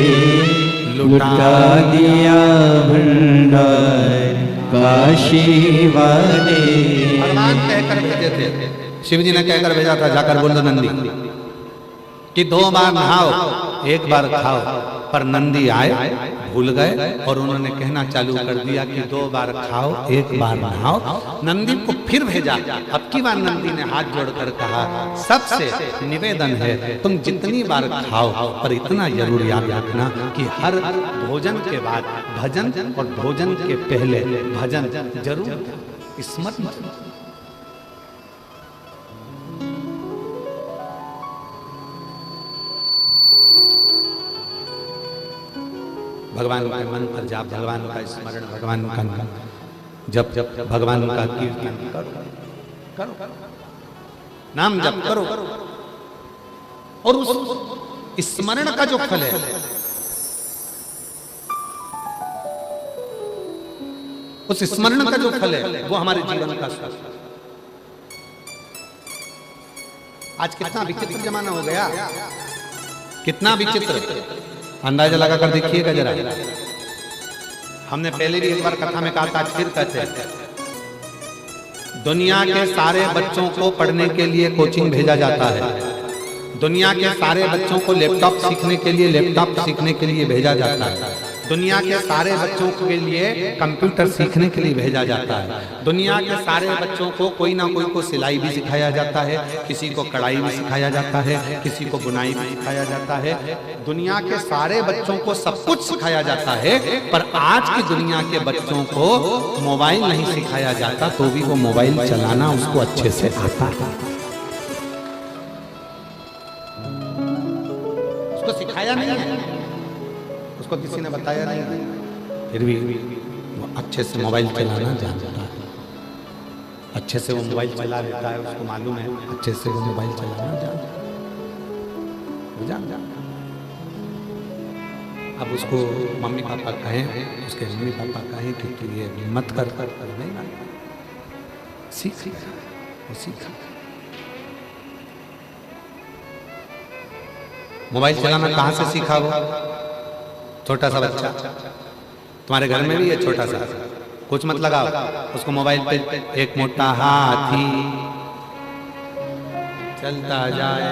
लुटा दिया भंडार काशी वाले। भगवान कहकर भेजे थे, शिव जी ने कहकर भेजा था जाकर बोल दो नंदी कि 2 बार नहाओ 1 बार खाओ। पर नंदी आए, भूल गए और उन्होंने कहना चालू कर दिया कि 2 बार खाओ 1 बार नहाओ। नंदी को फिर भेजा। अब की बार नंदी ने हाथ जोड़कर कहा सबसे निवेदन है तुम जितनी बार खाओ पर इतना जरूर याद रखना कि हर भोजन के बाद भजन और भोजन के पहले भजन जरूर स्मरण। भगवान का मंत्र जाप, भगवान का स्मरण, भगवान का नाम जब भगवान का कीर्तन करो, नाम जप करो। और उस स्मरण का जो फल है, उस स्मरण का जो फल है वो हमारे जीवन का सुख। आज कितना विचित्र जमाना हो गया, कितना विचित्र। अंदाजा लगा कर देखिएगा जरा। हमने पहले भी एक बार कथा में कहा था, आज फिर कहते हैं, दुनिया के सारे बच्चों को पढ़ने के लिए कोचिंग भेजा जाता है, दुनिया के सारे बच्चों को लैपटॉप सीखने के लिए भेजा जाता है, दुनिया के सारे बच्चों के लिए कंप्यूटर सीखने के लिए भेजा जाता है, दुनिया के सारे बच्चों को कोई ना कोई को सिलाई भी सिखाया जाता है, किसी को कढ़ाई भी सिखाया जाता है, किसी को बुनाई भी सिखाया जाता है। दुनिया के सारे बच्चों को सब कुछ सिखाया जाता है, पर आज की दुनिया के बच्चों को मोबाइल नहीं सिखाया जाता, तो भी वो मोबाइल चलाना उसको अच्छे से आता है। उसको सिखाया नहीं है, उसको किसी ने बताया नहीं, फिर भी वो अच्छे से मोबाइल चलाना जानता है, अच्छे से वो मोबाइल चला लेता है, उसको मालूम है अच्छे से वो मोबाइल चलाना जानता है। जा अब उसको मम्मी पापा कहें, उसके मम्मी पापा कहें कि तू ये मत कर नहीं मानता, सीख वो सीख। मोबाइल चलाना कहाँ से सीखा वो? छोटा सा बच्चा तुम्हारे घर में भी है छोटा सा, कुछ मत लगाओ उसको मोबाइल पे, एक मोटा हाथी चलता जाए,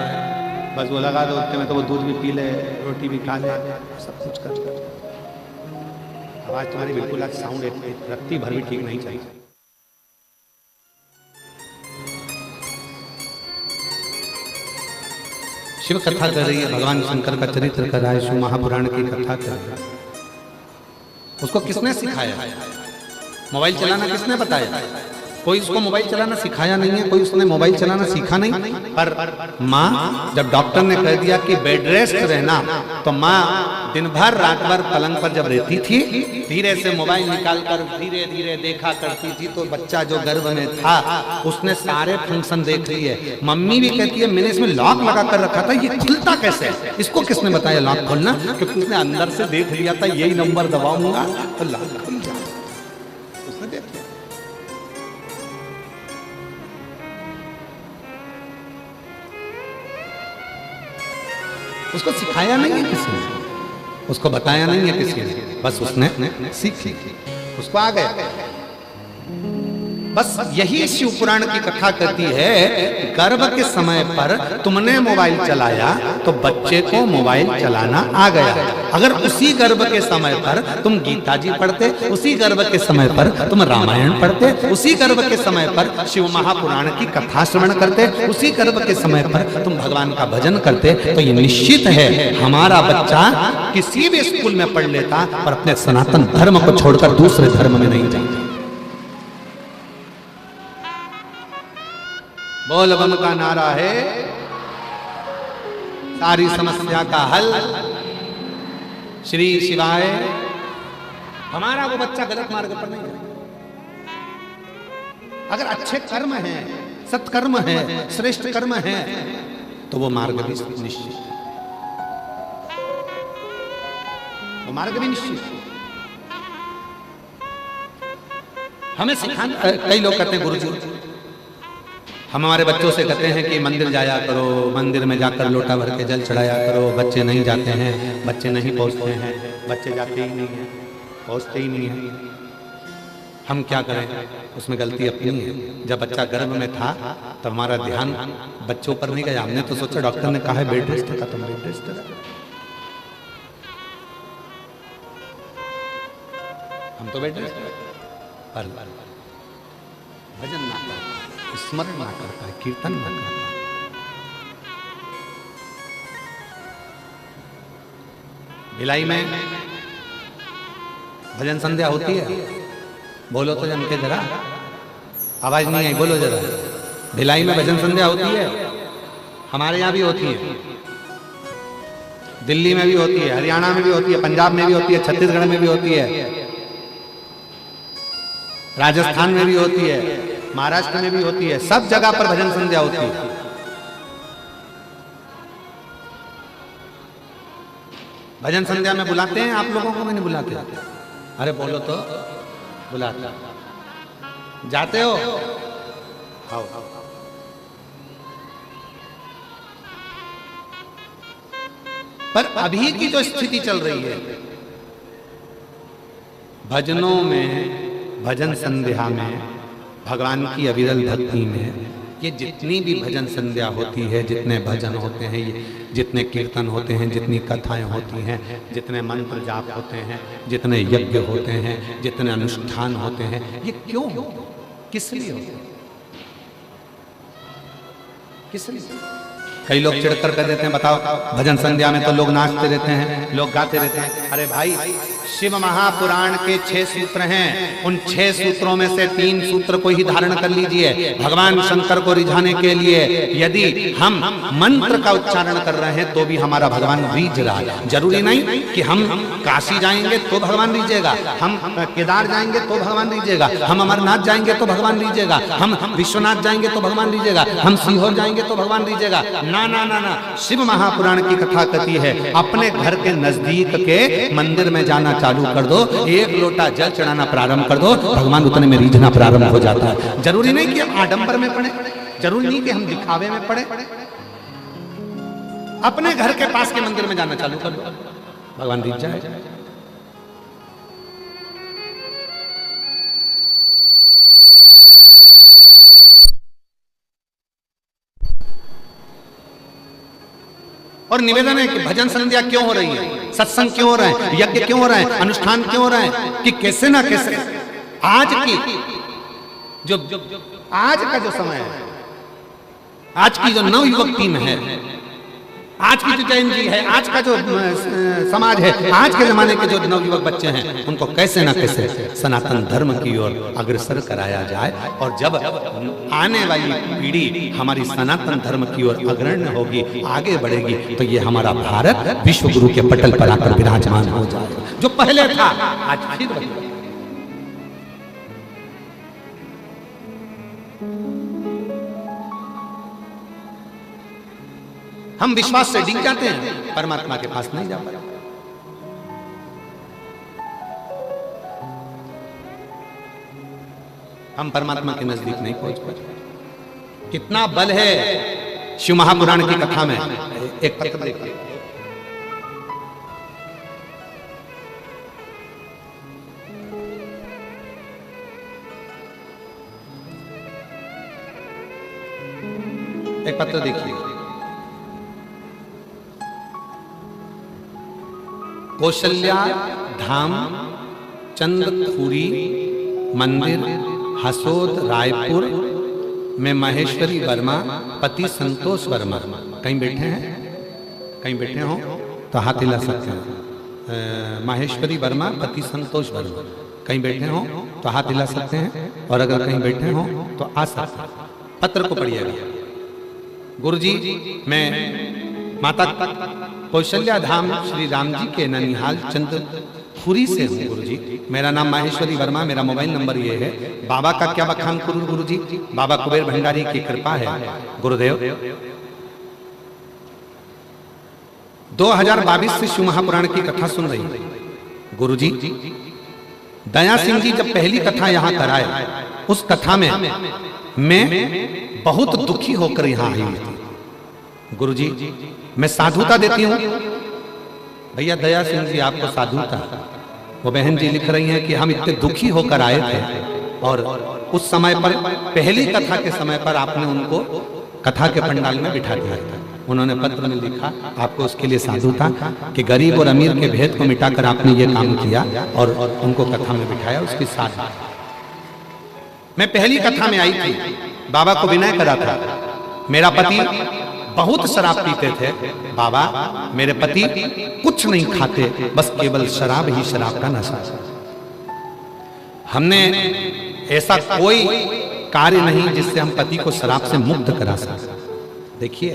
बस वो लगा दो उतने में तो वो दूध भी पी ले, रोटी भी खा ले, सब कुछ कर। आवाज तुम्हारी बिल्कुल आज साउंड रत्ती भर भी ठीक नहीं चाहिए। शिव कथा कर रही है, भगवान शंकर का चरित्र कर रहा है, शिव महापुराण की कथा कर रहा है। उसको किसने सिखाया? मोबाइल चलाना किसने बताया? कोई उसको मोबाइल चलाना सिखाया नहीं है, कोई उसने मोबाइल चलाना सीखा नहीं। पर माँ जब डॉक्टर ने कह दिया कि बेड रेस्ट रहना, तो माँ दिन भर रात भर पलंग पर जब रहती थी, धीरे से मोबाइल निकालकर धीरे धीरे देखा करती थी, तो बच्चा जो गर्भ में था उसने सारे फंक्शन देख लिए। मम्मी भी कहती है मैंने इसमें लॉक लगा कर रखा था, ये खुलता कैसे? इसको किसने बताया लॉक खोलना? क्योंकि उसने अंदर से देख लिया था यही नंबर दबाऊंगा तो लॉक खुल जाए, उसने देख लिया। उसको सिखाया नहीं है किसी ने, उसको बताया नहीं है किसी ने, बस उसने सीख ली, उसको आ गया। बस यही शिव पुराण की कथा कहती है, गर्भ के समय पर तुमने मोबाइल चलाया तो बच्चे को मोबाइल चलाना आ गया। अगर उसी गर्भ के समय पर तुम गीता जी पढ़ते, उसी गर्भ के समय पर तुम रामायण पढ़ते, उसी गर्भ के समय पर शिव महापुराण की कथा श्रवण करते, उसी गर्भ के समय पर तुम भगवान का भजन करते, तो ये निश्चित है हमारा बच्चा किसी भी स्कूल में पढ़ लेता, पर अपने सनातन धर्म को छोड़कर दूसरे धर्म में नहीं जाता। बोल बम का नारा है सारी समस्या का हल, श्री शिवाय। हमारा वो बच्चा गलत मार्ग पर नहीं है। अगर अच्छे कर्म हैं, सत्कर्म है, श्रेष्ठ कर्म है, तो वो मार्ग भी निश्चित है, वो मार्ग भी निश्चित है। हमें सिखाना, कई लोग कहते हैं गुरुजी, हम हमारे बच्चों से कहते हैं कि मंदिर जाया करो, मंदिर में जाकर लोटा भर के जल चढ़ाया करो। बच्चे नहीं जाते हैं, बच्चे नहीं पहुंचते हैं, बच्चे जाते ही नहीं हैं, पहुंचते ही नहीं हैं। हम क्या करें? उसमें गलती अपनी है। जब बच्चा गर्भ में था तब हमारा ध्यान बच्चों पर नहीं गया। हमने तो सोचा डॉक्टर ने कहा है बेड रेस्ट का, तुम बेड रेस्ट करा, हम तो बेड रेस्ट पर भजन ना करता, स्मरण ना करता है, कीर्तन ना करता है। भिलाई में भजन संध्या होती है, बोलो तो जम के जरा, आवाज नहीं आई, बोलो जरा। भिलाई में भजन संध्या होती है, हमारे यहाँ भी होती है, दिल्ली में भी होती है, हरियाणा में भी होती है, पंजाब में भी होती है, छत्तीसगढ़ में भी होती है, राजस्थान में भी होती है, महाराष्ट्र में भी होती है, सब जगह पर भजन संध्या होती है। भजन संध्या में बुलाते हैं आप लोगों को? नहीं बुलाते? अरे बोलो तो, बुलाते, जाते हो? आओ। पर अभी की जो स्थिति चल रही है, भजनों में, भजन संध्या में, भगवान की अविरल भक्ति में, ये जितनी भी भजन संध्या होती है, जितने भजन होते हैं, ये जितने कीर्तन होते हैं, जितनी कथाएं होती हैं, जितने मंत्र जाप होते हैं, जितने यज्ञ होते हैं, जितने अनुष्ठान होते हैं, ये क्यों होते हैं? किस लिए होते हैं? किस लिए? कई लोग चिढ़कर कह देते हैं, बताओ भजन संध्या में तो लोग नाचते रहते हैं, लोग गाते रहते हैं। अरे भाई, शिव महापुराण के 6 सूत्र हैं। उन 6 सूत्रों में से 3 सूत्र को ही धारण कर लीजिए। भगवान शंकर को रिझाने के लिए यदि हम मंत्र का उच्चारण कर रहे हैं तो भी हमारा भगवान रीझ रहा है। जरूरी नहीं कि हम काशी जाएंगे तो भगवान रीझेगा, हम केदार जाएंगे तो भगवान रीझेगा, हम अमरनाथ जाएंगे तो भगवान रीझेगा, हम विश्वनाथ जाएंगे तो भगवान रीझेगा, हम सीहोर जाएंगे तो भगवान रीझेगा। ना ना ना ना, शिव महापुराण की कथा कथी है, अपने घर के नजदीक के मंदिर में जाना चालू कर दो, 1 लोटा जल चढ़ाना प्रारंभ कर दो, भगवान उतने में रीझना प्रारंभ हो जाता है। जरूरी नहीं कि हम आडंबर में पड़े, जरूरी नहीं कि हम दिखावे में पड़े, अपने घर के पास के मंदिर में जाना चालू कर दो, भगवान रीझ जाए। और निवेदन है कि भजन संध्या क्यों हो रही है, सत्संग क्यों हो रहे हैं, यज्ञ क्यों हो रहे हैं, अनुष्ठान क्यों हो रहे हैं, कि कैसे ना कैसे आज की जो आज का जो समय है, आज की जो नवयुवक टीम है, आज की जो जैन जी है, आज का जो समाज है, आज के जमाने के जो नवयुवक बच्चे हैं, उनको कैसे ना कैसे सनातन धर्म की ओर अग्रसर कराया जाए। और जब आने वाली पीढ़ी हमारी सनातन धर्म की ओर अग्रणी होगी, आगे बढ़ेगी, तो ये हमारा भारत विश्व गुरु के पटल पर आकर विराजमान हो जाएगा। जो पहले था आज फिर बदलेगा। हम विश्वास से डिग जाते हैं, परमात्मा के पास नहीं जा पाते। हम परमात्मा के नजदीक नहीं पहुंच पाते। कितना बल है शिव महापुराण की कथा में। एक पत्र देखिए, एक पत्र देखिए, कौशल्या धाम चंद्रखुरी मंदिर हसोद रायपुर में महेश्वरी वर्मा पति संतोष वर्मा। कहीं बैठे हैं, कहीं बैठे हो तो हाथ हिला सकते हैं। माहेश्वरी वर्मा पति संतोष वर्मा, कहीं बैठे हो तो हाथ हिला सकते हैं, और अगर कहीं बैठे हो तो आ सकते हैं। पत्र को पढ़िएगा। गुरुजी, मैं माता कौशल्या धाम श्री राम जी के ननिहाल चंद्रखुरी से हूँ गुरुजी। मेरा नाम माहेश्वरी वर्मा, मेरा मोबाइल नंबर ये है। बाबा का क्या बखान करूं गुरुजी, बाबा कुबेर भंडारी की कृपा है गुरुदेव। 2022 से शिव महापुराण की कथा सुन रही गुरुजी। दया सिंह जी जब पहली कथा यहाँ कराए, उस कथा में मैं बहुत दुखी होकर यहाँ आई थी गुरुजी। मैं साधुता देती हूँ भैया, दया सिंह जी आपको साधुता। वो बहन जी लिख रही हैं कि हम इतने दुखी होकर आए थे, और उस समय पर पहली कथा के समय पर आपने उनको कथा के पंडाल में बिठा दिया था। उन्होंने पत्र में लिखा, आपको उसके लिए साधुता कि गरीब और अमीर के भेद को मिटाकर आपने ये काम किया और उनको कथा में बिठाया, उसकी साधुता। मैं पहली कथा में आई थी, बाबा को विनय करा था। मेरा पति बहुत शराब पीते थे बाबा, मेरे पति कुछ नहीं खाते, बस केवल शराब ही शराब का नशा। हमने ऐसा कोई कार्य नहीं जिससे हम पति को शराब से मुक्त करा सकें। देखिए,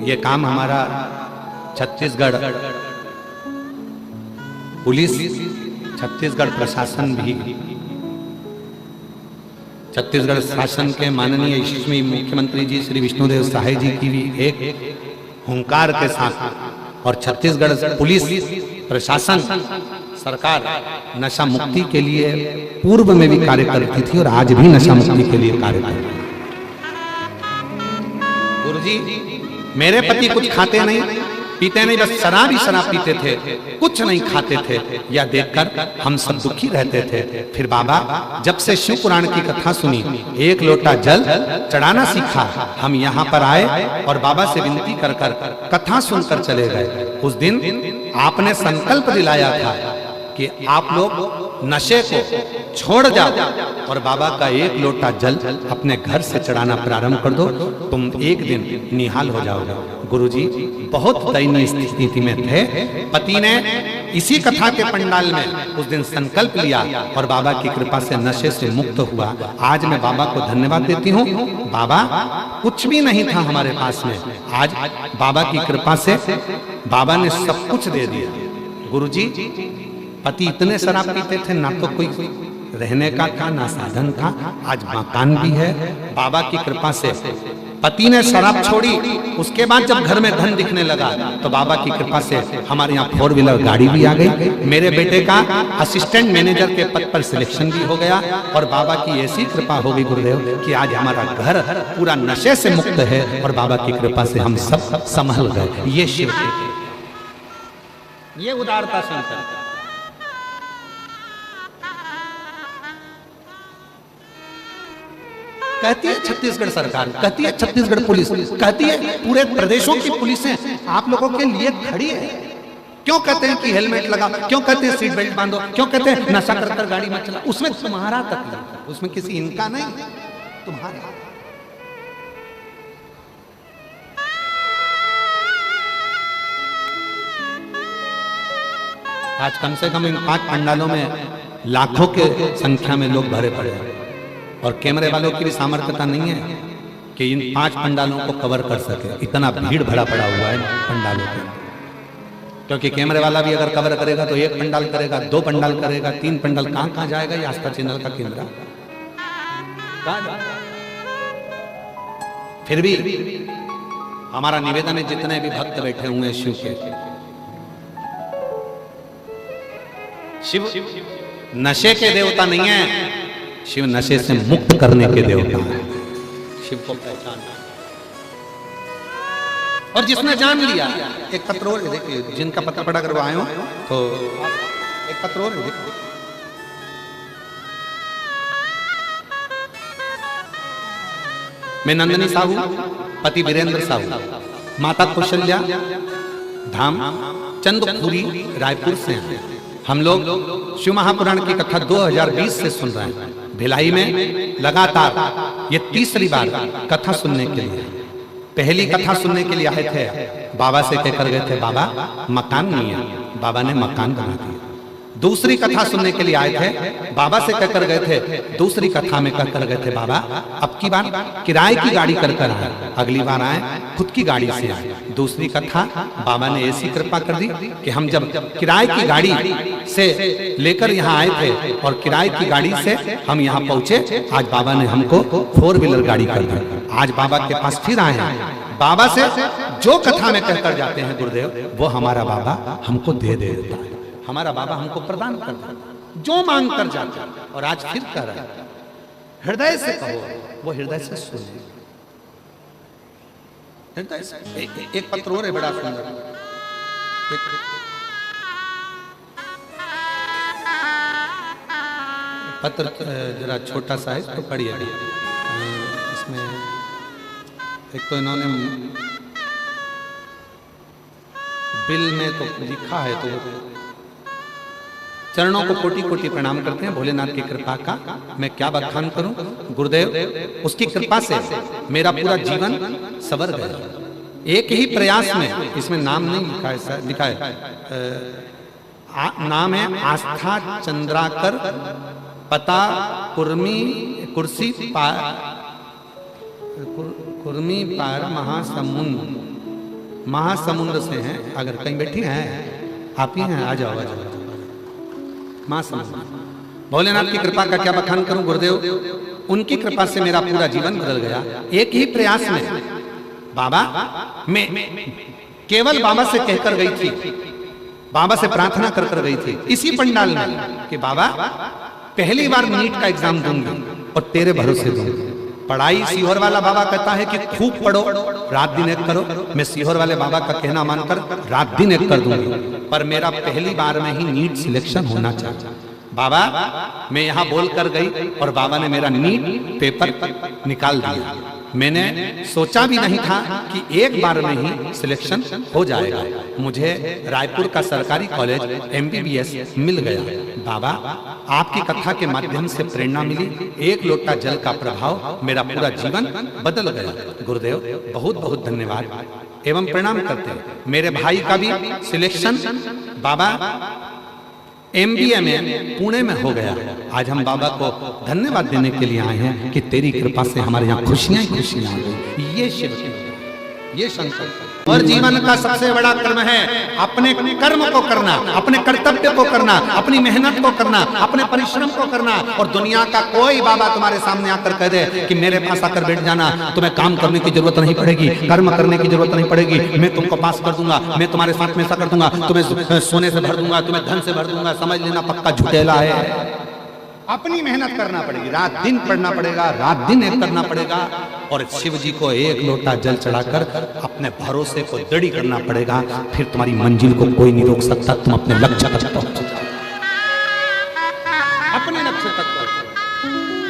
ये काम हमारा छत्तीसगढ़ पुलिस, छत्तीसगढ़ प्रशासन भी, छत्तीसगढ़ शासन के माननीय यशस्वी मुख्यमंत्री जी श्री विष्णुदेव साय जी की भी एक हुंकार के साथ, और छत्तीसगढ़ पुलिस प्रशासन सरकार नशा मुक्ति के लिए पूर्व में भी कार्य करती थी और आज भी नशा मुक्ति के लिए कार्य करती है। गुरुजी, मेरे पति कुछ खाते नहीं पीते नहीं, बस शराब ही शराब पीते थे, कुछ नहीं खाते थे। यह देखकर हम सब दुखी रहते थे। फिर बाबा जब से शिव पुराण की कथा सुनी, 1 लोटा जल चढ़ाना सीखा, हम यहाँ पर आए और बाबा से विनती कर कर कथा सुनकर चले गए। उस दिन आपने संकल्प दिलाया था कि आप लोग नशे को छोड़ जाओ और बाबा का 1 लोटा जल अपने घर से चढ़ाना प्रारंभ कर दो, तुम एक दिन निहाल हो जाओगे। गुरुजी बहुत दयनीय स्थिति में थे। पति ने इसी कथा के पंडाल में उस दिन संकल्प लिया और बाबा की कृपा से नशे से मुक्त हुआ। आज मैं बाबा को धन्यवाद देती हूँ। बाबा कुछ भी नहीं था हमारे पास में, आज बाबा की कृपा से बाबा ने सब कुछ दे दिया। गुरुजी, पति इतने शराब पीते थे, ना तो कोई रहने का था ना साधन था, आज मकान भी है। बाबा की कृपा से पति ने शराब छोड़ी, उसके बाद जब घर में धन दिखने लगा तो बाबा की कृपा से हमारे यहाँ 4 व्हीलर गाड़ी भी आ गई। मेरे बेटे का असिस्टेंट मैनेजर के पद पर सिलेक्शन भी हो गया और बाबा की ऐसी कृपा हो गई गुरुदेव कि आज हमारा घर पूरा नशे से मुक्त है और बाबा की कृपा से हम सब संभल गए। ये शिव, ये उदारता संकल्प। कहती है छत्तीसगढ़ सरकार, कहती है छत्तीसगढ़ पुलिस, कहती है पूरे प्रदेशों की पुलिसें आप लोगों के लिए खड़ी है। क्यों कहते हैं कि हेलमेट लगा, क्यों कहते हैं सीट बेल्ट बांधो, क्यों कहते हैं नशा कर कर गाड़ी मत चला। उसमें तुम्हारा तकलीफ, उसमें किसी इनका नहीं, तुम्हारा। आज कम से कम इन 5 पंडालों में लाखों के संख्या में लोग भरे पड़े हैं और कैमरे वालों की भी सामर्थ्यता नहीं है कि इन 5 पंडालों को कवर कर सके। इतना भीड़ भरा पड़ा हुआ है पंडालों के, क्योंकि कैमरे वाला भी अगर कवर करेगा तो 1 पंडाल करेगा, 2 पंडाल करेगा, 3 पंडाल, कहां कहां जाएगा ये आस्था चैनल का कैमरा। फिर भी हमारा निवेदन है, जितने भी भक्त बैठे हुए हैं शिव के, शिव नशे के देवता नहीं है, शिव नशे से मुक्त करने के देवता है। शिव को पहचान, और जिसने जान लिया, एक पत्र और देखिए, जिनका पत्र पढ़ा कर वो आए हो तो एक पत्र और देखिए। मैं नंदिनी साहू, पति वीरेंद्र साहू, माता कौशल्या, धाम चंदखुरी, रायपुर से हैं। हम लोग शिव महापुराण की कथा 2020 से सुन रहे हैं। भिलाई में लगातार ये 3री बार कथा सुनने के लिए। पहली कथा सुनने के लिए आए थे, बाबा से कहकर गए थे बाबा मकान नहीं है, बाबा ने मकान बना दिया। दूसरी कथा सुनने के लिए आए थे, बाबा से कहकर गए थे, दूसरी कथा में कहकर गए थे बाबा अब की बार किराए की गाड़ी कर कर आए, अगली बार आए खुद की गाड़ी से आए। दूसरी कथा बाबा ने ऐसी कृपा कर दी कि हम जब किराए की गाड़ी से लेकर यहाँ आए थे और किराए की गाड़ी से हम यहाँ पहुंचे, आज बाबा ने हमको 4 व्हीलर गाड़ी कर दी। आज बाबा के पास फिर आए हैं। बाबा से जो कथा में कहकर जाते हैं गुरुदेव, वो हमारा बाबा हमको दे देता है, हमारा बाबा हमको प्रदान करता है जो मांग कर जाता है। और आज फिर कह रहा है हृदय से कहो, वो हृदय से सुने, हृदय से। एक पत्र और है बड़ा सुंदर, पत्र जरा छोटा सा है तो पढ़िए। इसमें एक तो इन्होंने बिल में तो लिखा है, तो चरणों को कोटि कोटि प्रणाम करते हैं। भोलेनाथ की कृपा का मैं क्या बखान करूं गुरुदेव, उसकी कृपा से मेरा पूरा जीवन सवर गया। एक ही प्रयास में, इसमें नाम नहीं लिखा है, लिखा है नाम है आस्था चंद्राकर, पता कुर्मी कुर्सी पार, कुर्मी पार महासमुंद से हैं। अगर कहीं बैठी हैं आप ही हैं, आ जाओ आ जाओ। महासमुंद, भोलेनाथ की कृपा का क्या बखान करूं गुरुदेव, उनकी कृपा से मेरा पूरा जीवन बदल गया। एक ही प्रयास में बाबा, मैं केवल बाबा से कहकर गई थी, बाबा से प्रार्थना कर कर गई थी इसी पंडाल में कि बाबा पहली बार नीट का एग्जाम दूंगी और तेरे भरोसे दूंगी। पढ़ाई सीहोर वाला बाबा कहता है कि खूब पढ़ो, रात दिन एक करो। मैं सीहोर वाले बाबा का कहना मानकर रात दिन एक कर दूंगी, पर मेरा पहली बार में ही नीट सिलेक्शन होना चाहिए। बाबा मैं यहाँ बोल कर गई और बाबा ने मेरा नीट पेपर निकाल दिया। मैंने सोचा भी नहीं था कि एक बार में ही सिलेक्शन हो जाएगा। मुझे रायपुर का सरकारी कॉलेज MBBS मिल गया। बाबा आपकी कथा के माध्यम से प्रेरणा मिली, एक लोटा जल का प्रभाव मेरा पूरा जीवन बदल गया। गुरुदेव बहुत बहुत धन्यवाद। एवं प्रणाम करते हैं। मेरे भाई का भी सिलेक्शन बाबा MBA में पुणे में हो गया। आज हम बाबा को धन्यवाद देने के लिए आए हैं कि तेरी कृपा से हमारे यहाँ खुशियां ही खुशियां आ गई। ये शिव की, ये संकल्प और जीवन का सबसे बड़ा कर्म है अपने कर्म को करना, अपने कर्तव्य को करना, अपनी मेहनत को करना, अपने परिश्रम को करना। और दुनिया का कोई बाबा तुम्हारे सामने आकर कह दे कि मेरे पास आकर बैठ जाना, तुम्हें काम करने की जरूरत नहीं पड़ेगी, कर्म करने की जरूरत नहीं पड़ेगी, मैं तुमको पास कर दूंगा, मैं तुम्हारे साथ में ऐसा कर दूंगा, तुम्हें सोने से भर दूंगा, तुम्हें धन से भर दूंगा, समझ लेना पक्का झुटेला है। अपनी मेहनत करना पड़ेगी, रात दिन पढ़ना पड़ेगा, रात दिन एक करना पड़ेगा। और शिव जी को एक लोटा जल चढ़ाकर अपने भरोसे को दृढ़ करना पड़ेगा। फिर तुम्हारी मंजिल को कोई नहीं रोक सकता, तुम अपने लक्ष्य तक पहुंच जाओ, अपने लक्ष्य तक पहुंच।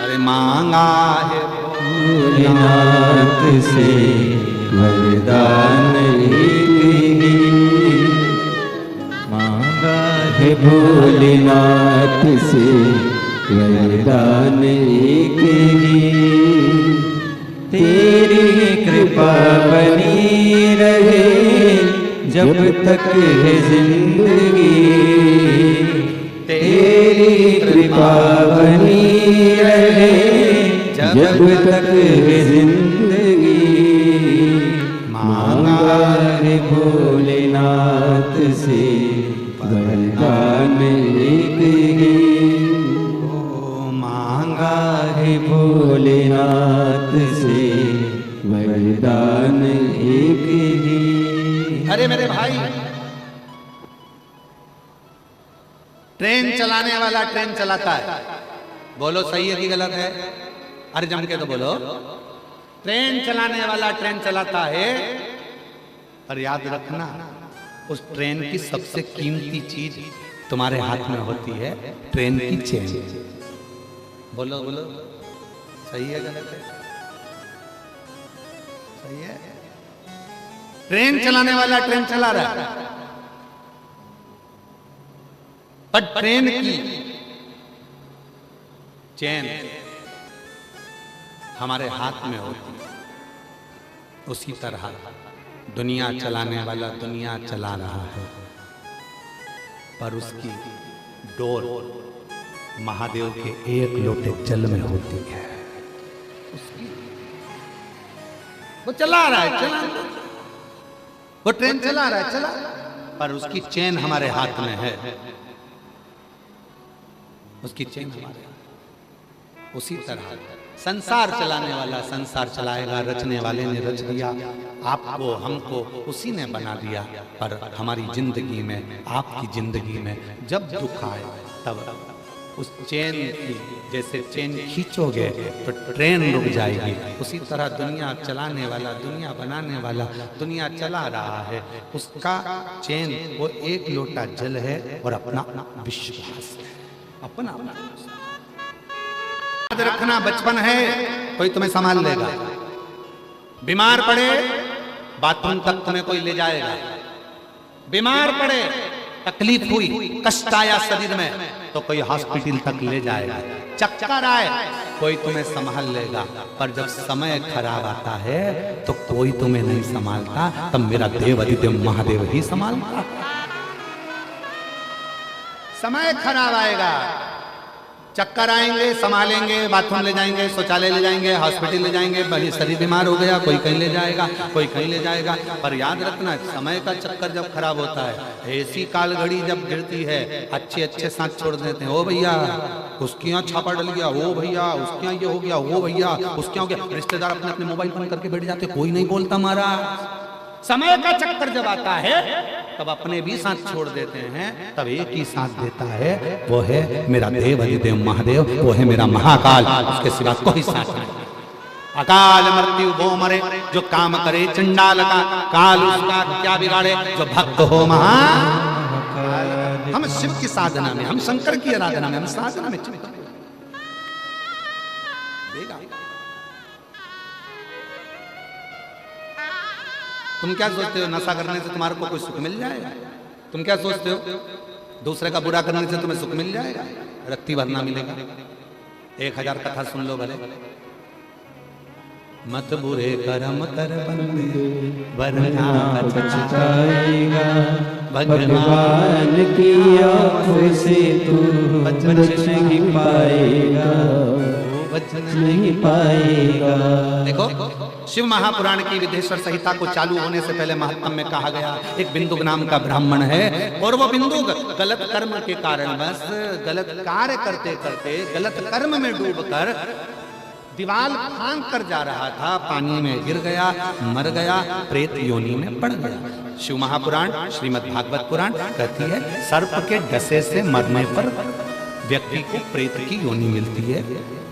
अरे मांगा है भोलेनाथ से वरदान मांगा है भोलेनाथ से वरदान एक ही, तेरी कृपा बनी रहे जब तक है जिंदगी, तेरी कृपा बनी रहे जब तक है जिंदगी। मांगा है भोलेनाथ से वरदान एक ही, मांगा है भोलेनाथ से वरदान एक ही। अरे मेरे भाई, ट्रेन चलाने वाला ट्रेन चलाता है, बोलो सही है कि गलत है? अरे जम के तो बोलो। ट्रेन चलाने वाला ट्रेन चलाता है, पर याद रखना उस ट्रेन की सबसे कीमती चीज तुम्हारे हाथ में होती है, ट्रेन की चेन। बोलो बोलो, सही है गलत है? सही है। ट्रेन चलाने वाला ट्रेन चला रहा है, पर ट्रेन की चेन हमारे हाथ में होती है। उसी तरह दुनिया चलाने वाला दुनिया चला रहा है, पर उसकी डोर महादेव के एक लोटे जल में होती है। वो चला रहा है, चला, वो ट्रेन चला रहा है, चला, पर उसकी चेन हमारे हाथ में है, उसकी चेन हमारे हाथ। उसी तरह संसार चलाने वाला संसार चलाएगा, रचने वाले ने रच दिया, आपको हमको उसी ने बना दिया। पर हमारी जिंदगी में, आपकी जिंदगी में जब दुख आए तब उस चेन की, जैसे चेन खींचोगे तो ट्रेन रुक जाएगी, उसी तरह दुनिया चलाने वाला, दुनिया बनाने वाला दुनिया चला रहा है, उसका चेन वो एक लोटा जल है और अपना विश्वास है, अपना। याद रखना, बचपन है, कोई तुम्हें संभाल लेगा, बीमार पड़े बाथरूम तक तुम्हें कोई ले जाएगा, बीमार पड़े, तकलीफ हुई, कष्ट आया शरीर में तो कोई हॉस्पिटल तक ले जाएगा, चक्कर आए कोई तुम्हें संभाल लेगा। पर जब समय खराब आता है तो कोई तुम्हें नहीं संभालता, तब मेरा देव अधिदेव महादेव ही संभालता। समय खराब आएगा, चक्कर आएंगे, संभालेंगे, बाथरूम ले जाएंगे, शौचालय ले जाएंगे, हॉस्पिटल ले जाएंगे, भले शरीर बीमार हो गया, कोई कहीं ले जाएगा, कोई कहीं ले जाएगा। पर याद रखना, समय का चक्कर जब खराब होता है, ऐसी काल घड़ी जब गिरती है, अच्छे अच्छे साथ छोड़ देते हैं। ओ भैया उसके यहाँ छापा डल गया, ओ भैया उसके यहाँ ये हो गया, ओ भैया उसके यहाँ हो गया। रिश्तेदार अपने अपने मोबाइल बंद करके बैठ जाते, कोई नहीं बोलता महाराज। समय का चक्कर जब आता है तब अपने भी साथ छोड़ देते हैं, तब एक ही साथ देता है, वो है मेरा देव अधिदेव महादेव, वो है मेरा महाकाल, उसके सिवा कोई साथ नहीं। अकाल मृत्यु वो मरे जो काम करे चंडाल का, काल उसका क्या बिगाड़े जो भक्त हो महा। हम शिव की साधना में, हम शंकर की आराधना में, हम साधना में चिपक देगा। तुम क्या सोचते हो नशा करने से तुम्हारे को कोई सुख मिल जाएगा? तुम क्या सोचते हो दूसरे का बुरा करने से तुम्हें सुख मिल जाएगा? रत्ती भरना मिलेगा। 1000 कथा सुन लो भले, मत बुरे कर्म कर बंदे वरना पछताएगा। भगवान की आंखों से तू बच नहीं पाएगा, बच नहीं पाएगा। देखो शिव महापुराण की विदेश्वर संहिता को चालू होने से पहले महात्म में कहा गया एक बिंदुक नाम का ब्राह्मण है और वो बिंदुक गलत कर्म के कारण बस गलत कार्य करते करते गलत कर्म में डूबकर दीवाल फांग कर जा रहा था, पानी में गिर गया, मर गया, प्रेत योनि में पड़ गया। शिव महापुराण श्रीमद् भागवत पुराण कहती है सर्प के डसे से मरने पर व्यक्ति को प्रेत की योनि मिलती है,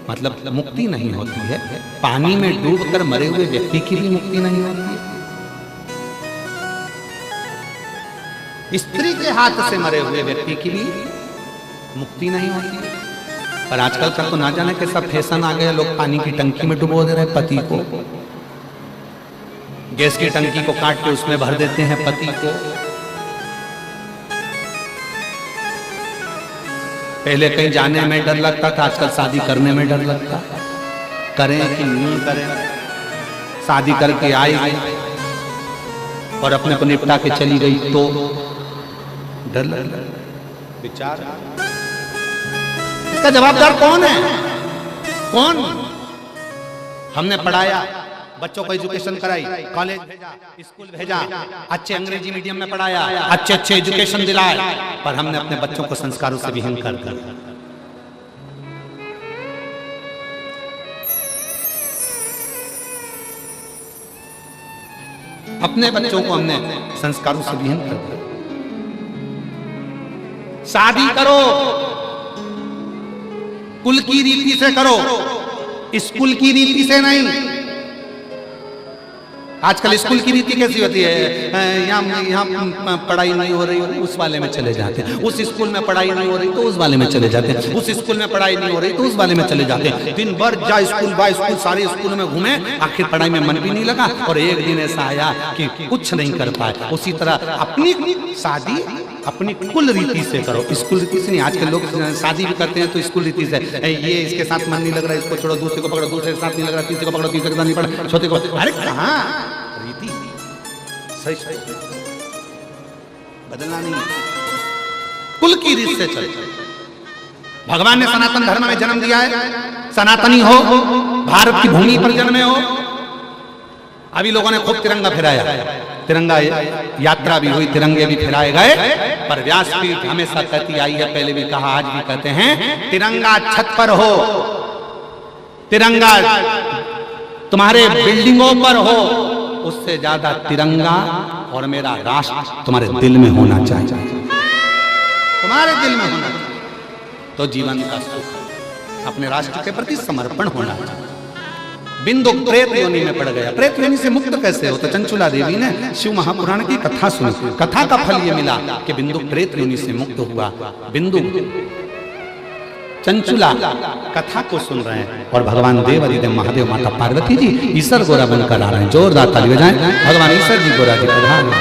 मतलब मुक्ति नहीं होती है। पानी में डूबकर मरे हुए व्यक्ति की भी मुक्ति नहीं होती है। स्त्री के हाथ से मरे हुए व्यक्ति की भी मुक्ति नहीं होती है। पर आजकल का तो ना जाने कैसा फैशन आ गया, लोग पानी की टंकी में डुबो दे रहे हैं पति को, गैस की टंकी को काट के उसमें भर देते हैं पति को। पहले कहीं जाने में डर लगता था, आजकल शादी करने में डर लगता। करें कि नहीं करें, शादी करके आई और अपने को निपटा के चली गई तो डर लग विचार। इसका जवाबदार कौन है? कौन? हमने पढ़ाया, बच्चों को एजुकेशन कराई, कॉलेज भेजा, स्कूल भेजा, अच्छे अंग्रेजी मीडियम में पढ़ाया, अच्छे अच्छे एजुकेशन दिलाए, पर हमने अपने बच्चों को संस्कारों से विहीन कर दिया। अपने बच्चों को हमने संस्कारों से विहीन कर दिया। शादी करो कुल की रीति से करो, स्कूल की रीति से नहीं। आजकल स्कूल की रीति कैसी होती है, यहाँ पढ़ाई नहीं हो रही, उस वाले में चले जाते हैं। उस स्कूल में पढ़ाई नहीं हो रही तो उस वाले में चले जाते हैं। उस स्कूल में पढ़ाई नहीं हो रही तो उस वाले में चले जाते हैं। दिन भर जा स्कूल बाय स्कूल सारे स्कूल में घूमे, आखिर पढ़ाई में मन भी नहीं लगा और एक दिन ऐसा आया कि कुछ नहीं कर पाए। उसी तरह अपनी शादी अपनी कुल रीति से करो, स्कूल रीति से नहीं। आजकल लोग शादी भी करते हैं तो स्कूल रीति से, ये इसके साथ मन नहीं लग रहा, इसको छोड़ो, दूसरे को पकड़ो, दूसरे के साथ नहीं लग रहा, तीसरे को पकड़ो, तीसरे के साथ नहीं पकड़ो, छोटे को। अरे कहाँ रीति सही सही बदलना नहीं, कुल की रीत से चलो। भगवान ने सनातन धर्म में जन्म दिया है, सनातनी हो, भारत की भूमि पर जन्मे हो। अभी लोगों ने खूब तिरंगा फहराया, तिरंगा यात्रा भी हुई, तिरंगे भी फहराए गए, पर व्यासपीठ हमेशा कहती आई है, पहले भी कहा आज भी कहते हैं, तिरंगा छत पर हो, तिरंगा तुम्हारे बिल्डिंगों पर हो, उससे ज्यादा तिरंगा और मेरा राष्ट्र तुम्हारे दिल में होना चाहिए, तुम्हारे दिल में होना चाहिए। तो जीवन का सुख अपने राष्ट्र के प्रति समर्पण होना चाहिए। बिंदुक प्रेत योनि में पड़ गया, प्रेत योनि से मुक्त कैसे हो? तो चंचुला देवी ने शिव महापुराण की कथा सुनी, कथा का फल ये मिला कि बिंदुक प्रेत योनि से मुक्त हुआ। बिंदुक चंचुला कथा को सुन रहे हैं और भगवान देव अधिदेव महादेव माता पार्वती जी ईश्वर गोरा बनकर आ रहे हैं। जोरदार ताली बजाएं, भगवान ईश्वर जी गोरा जी प्रधान।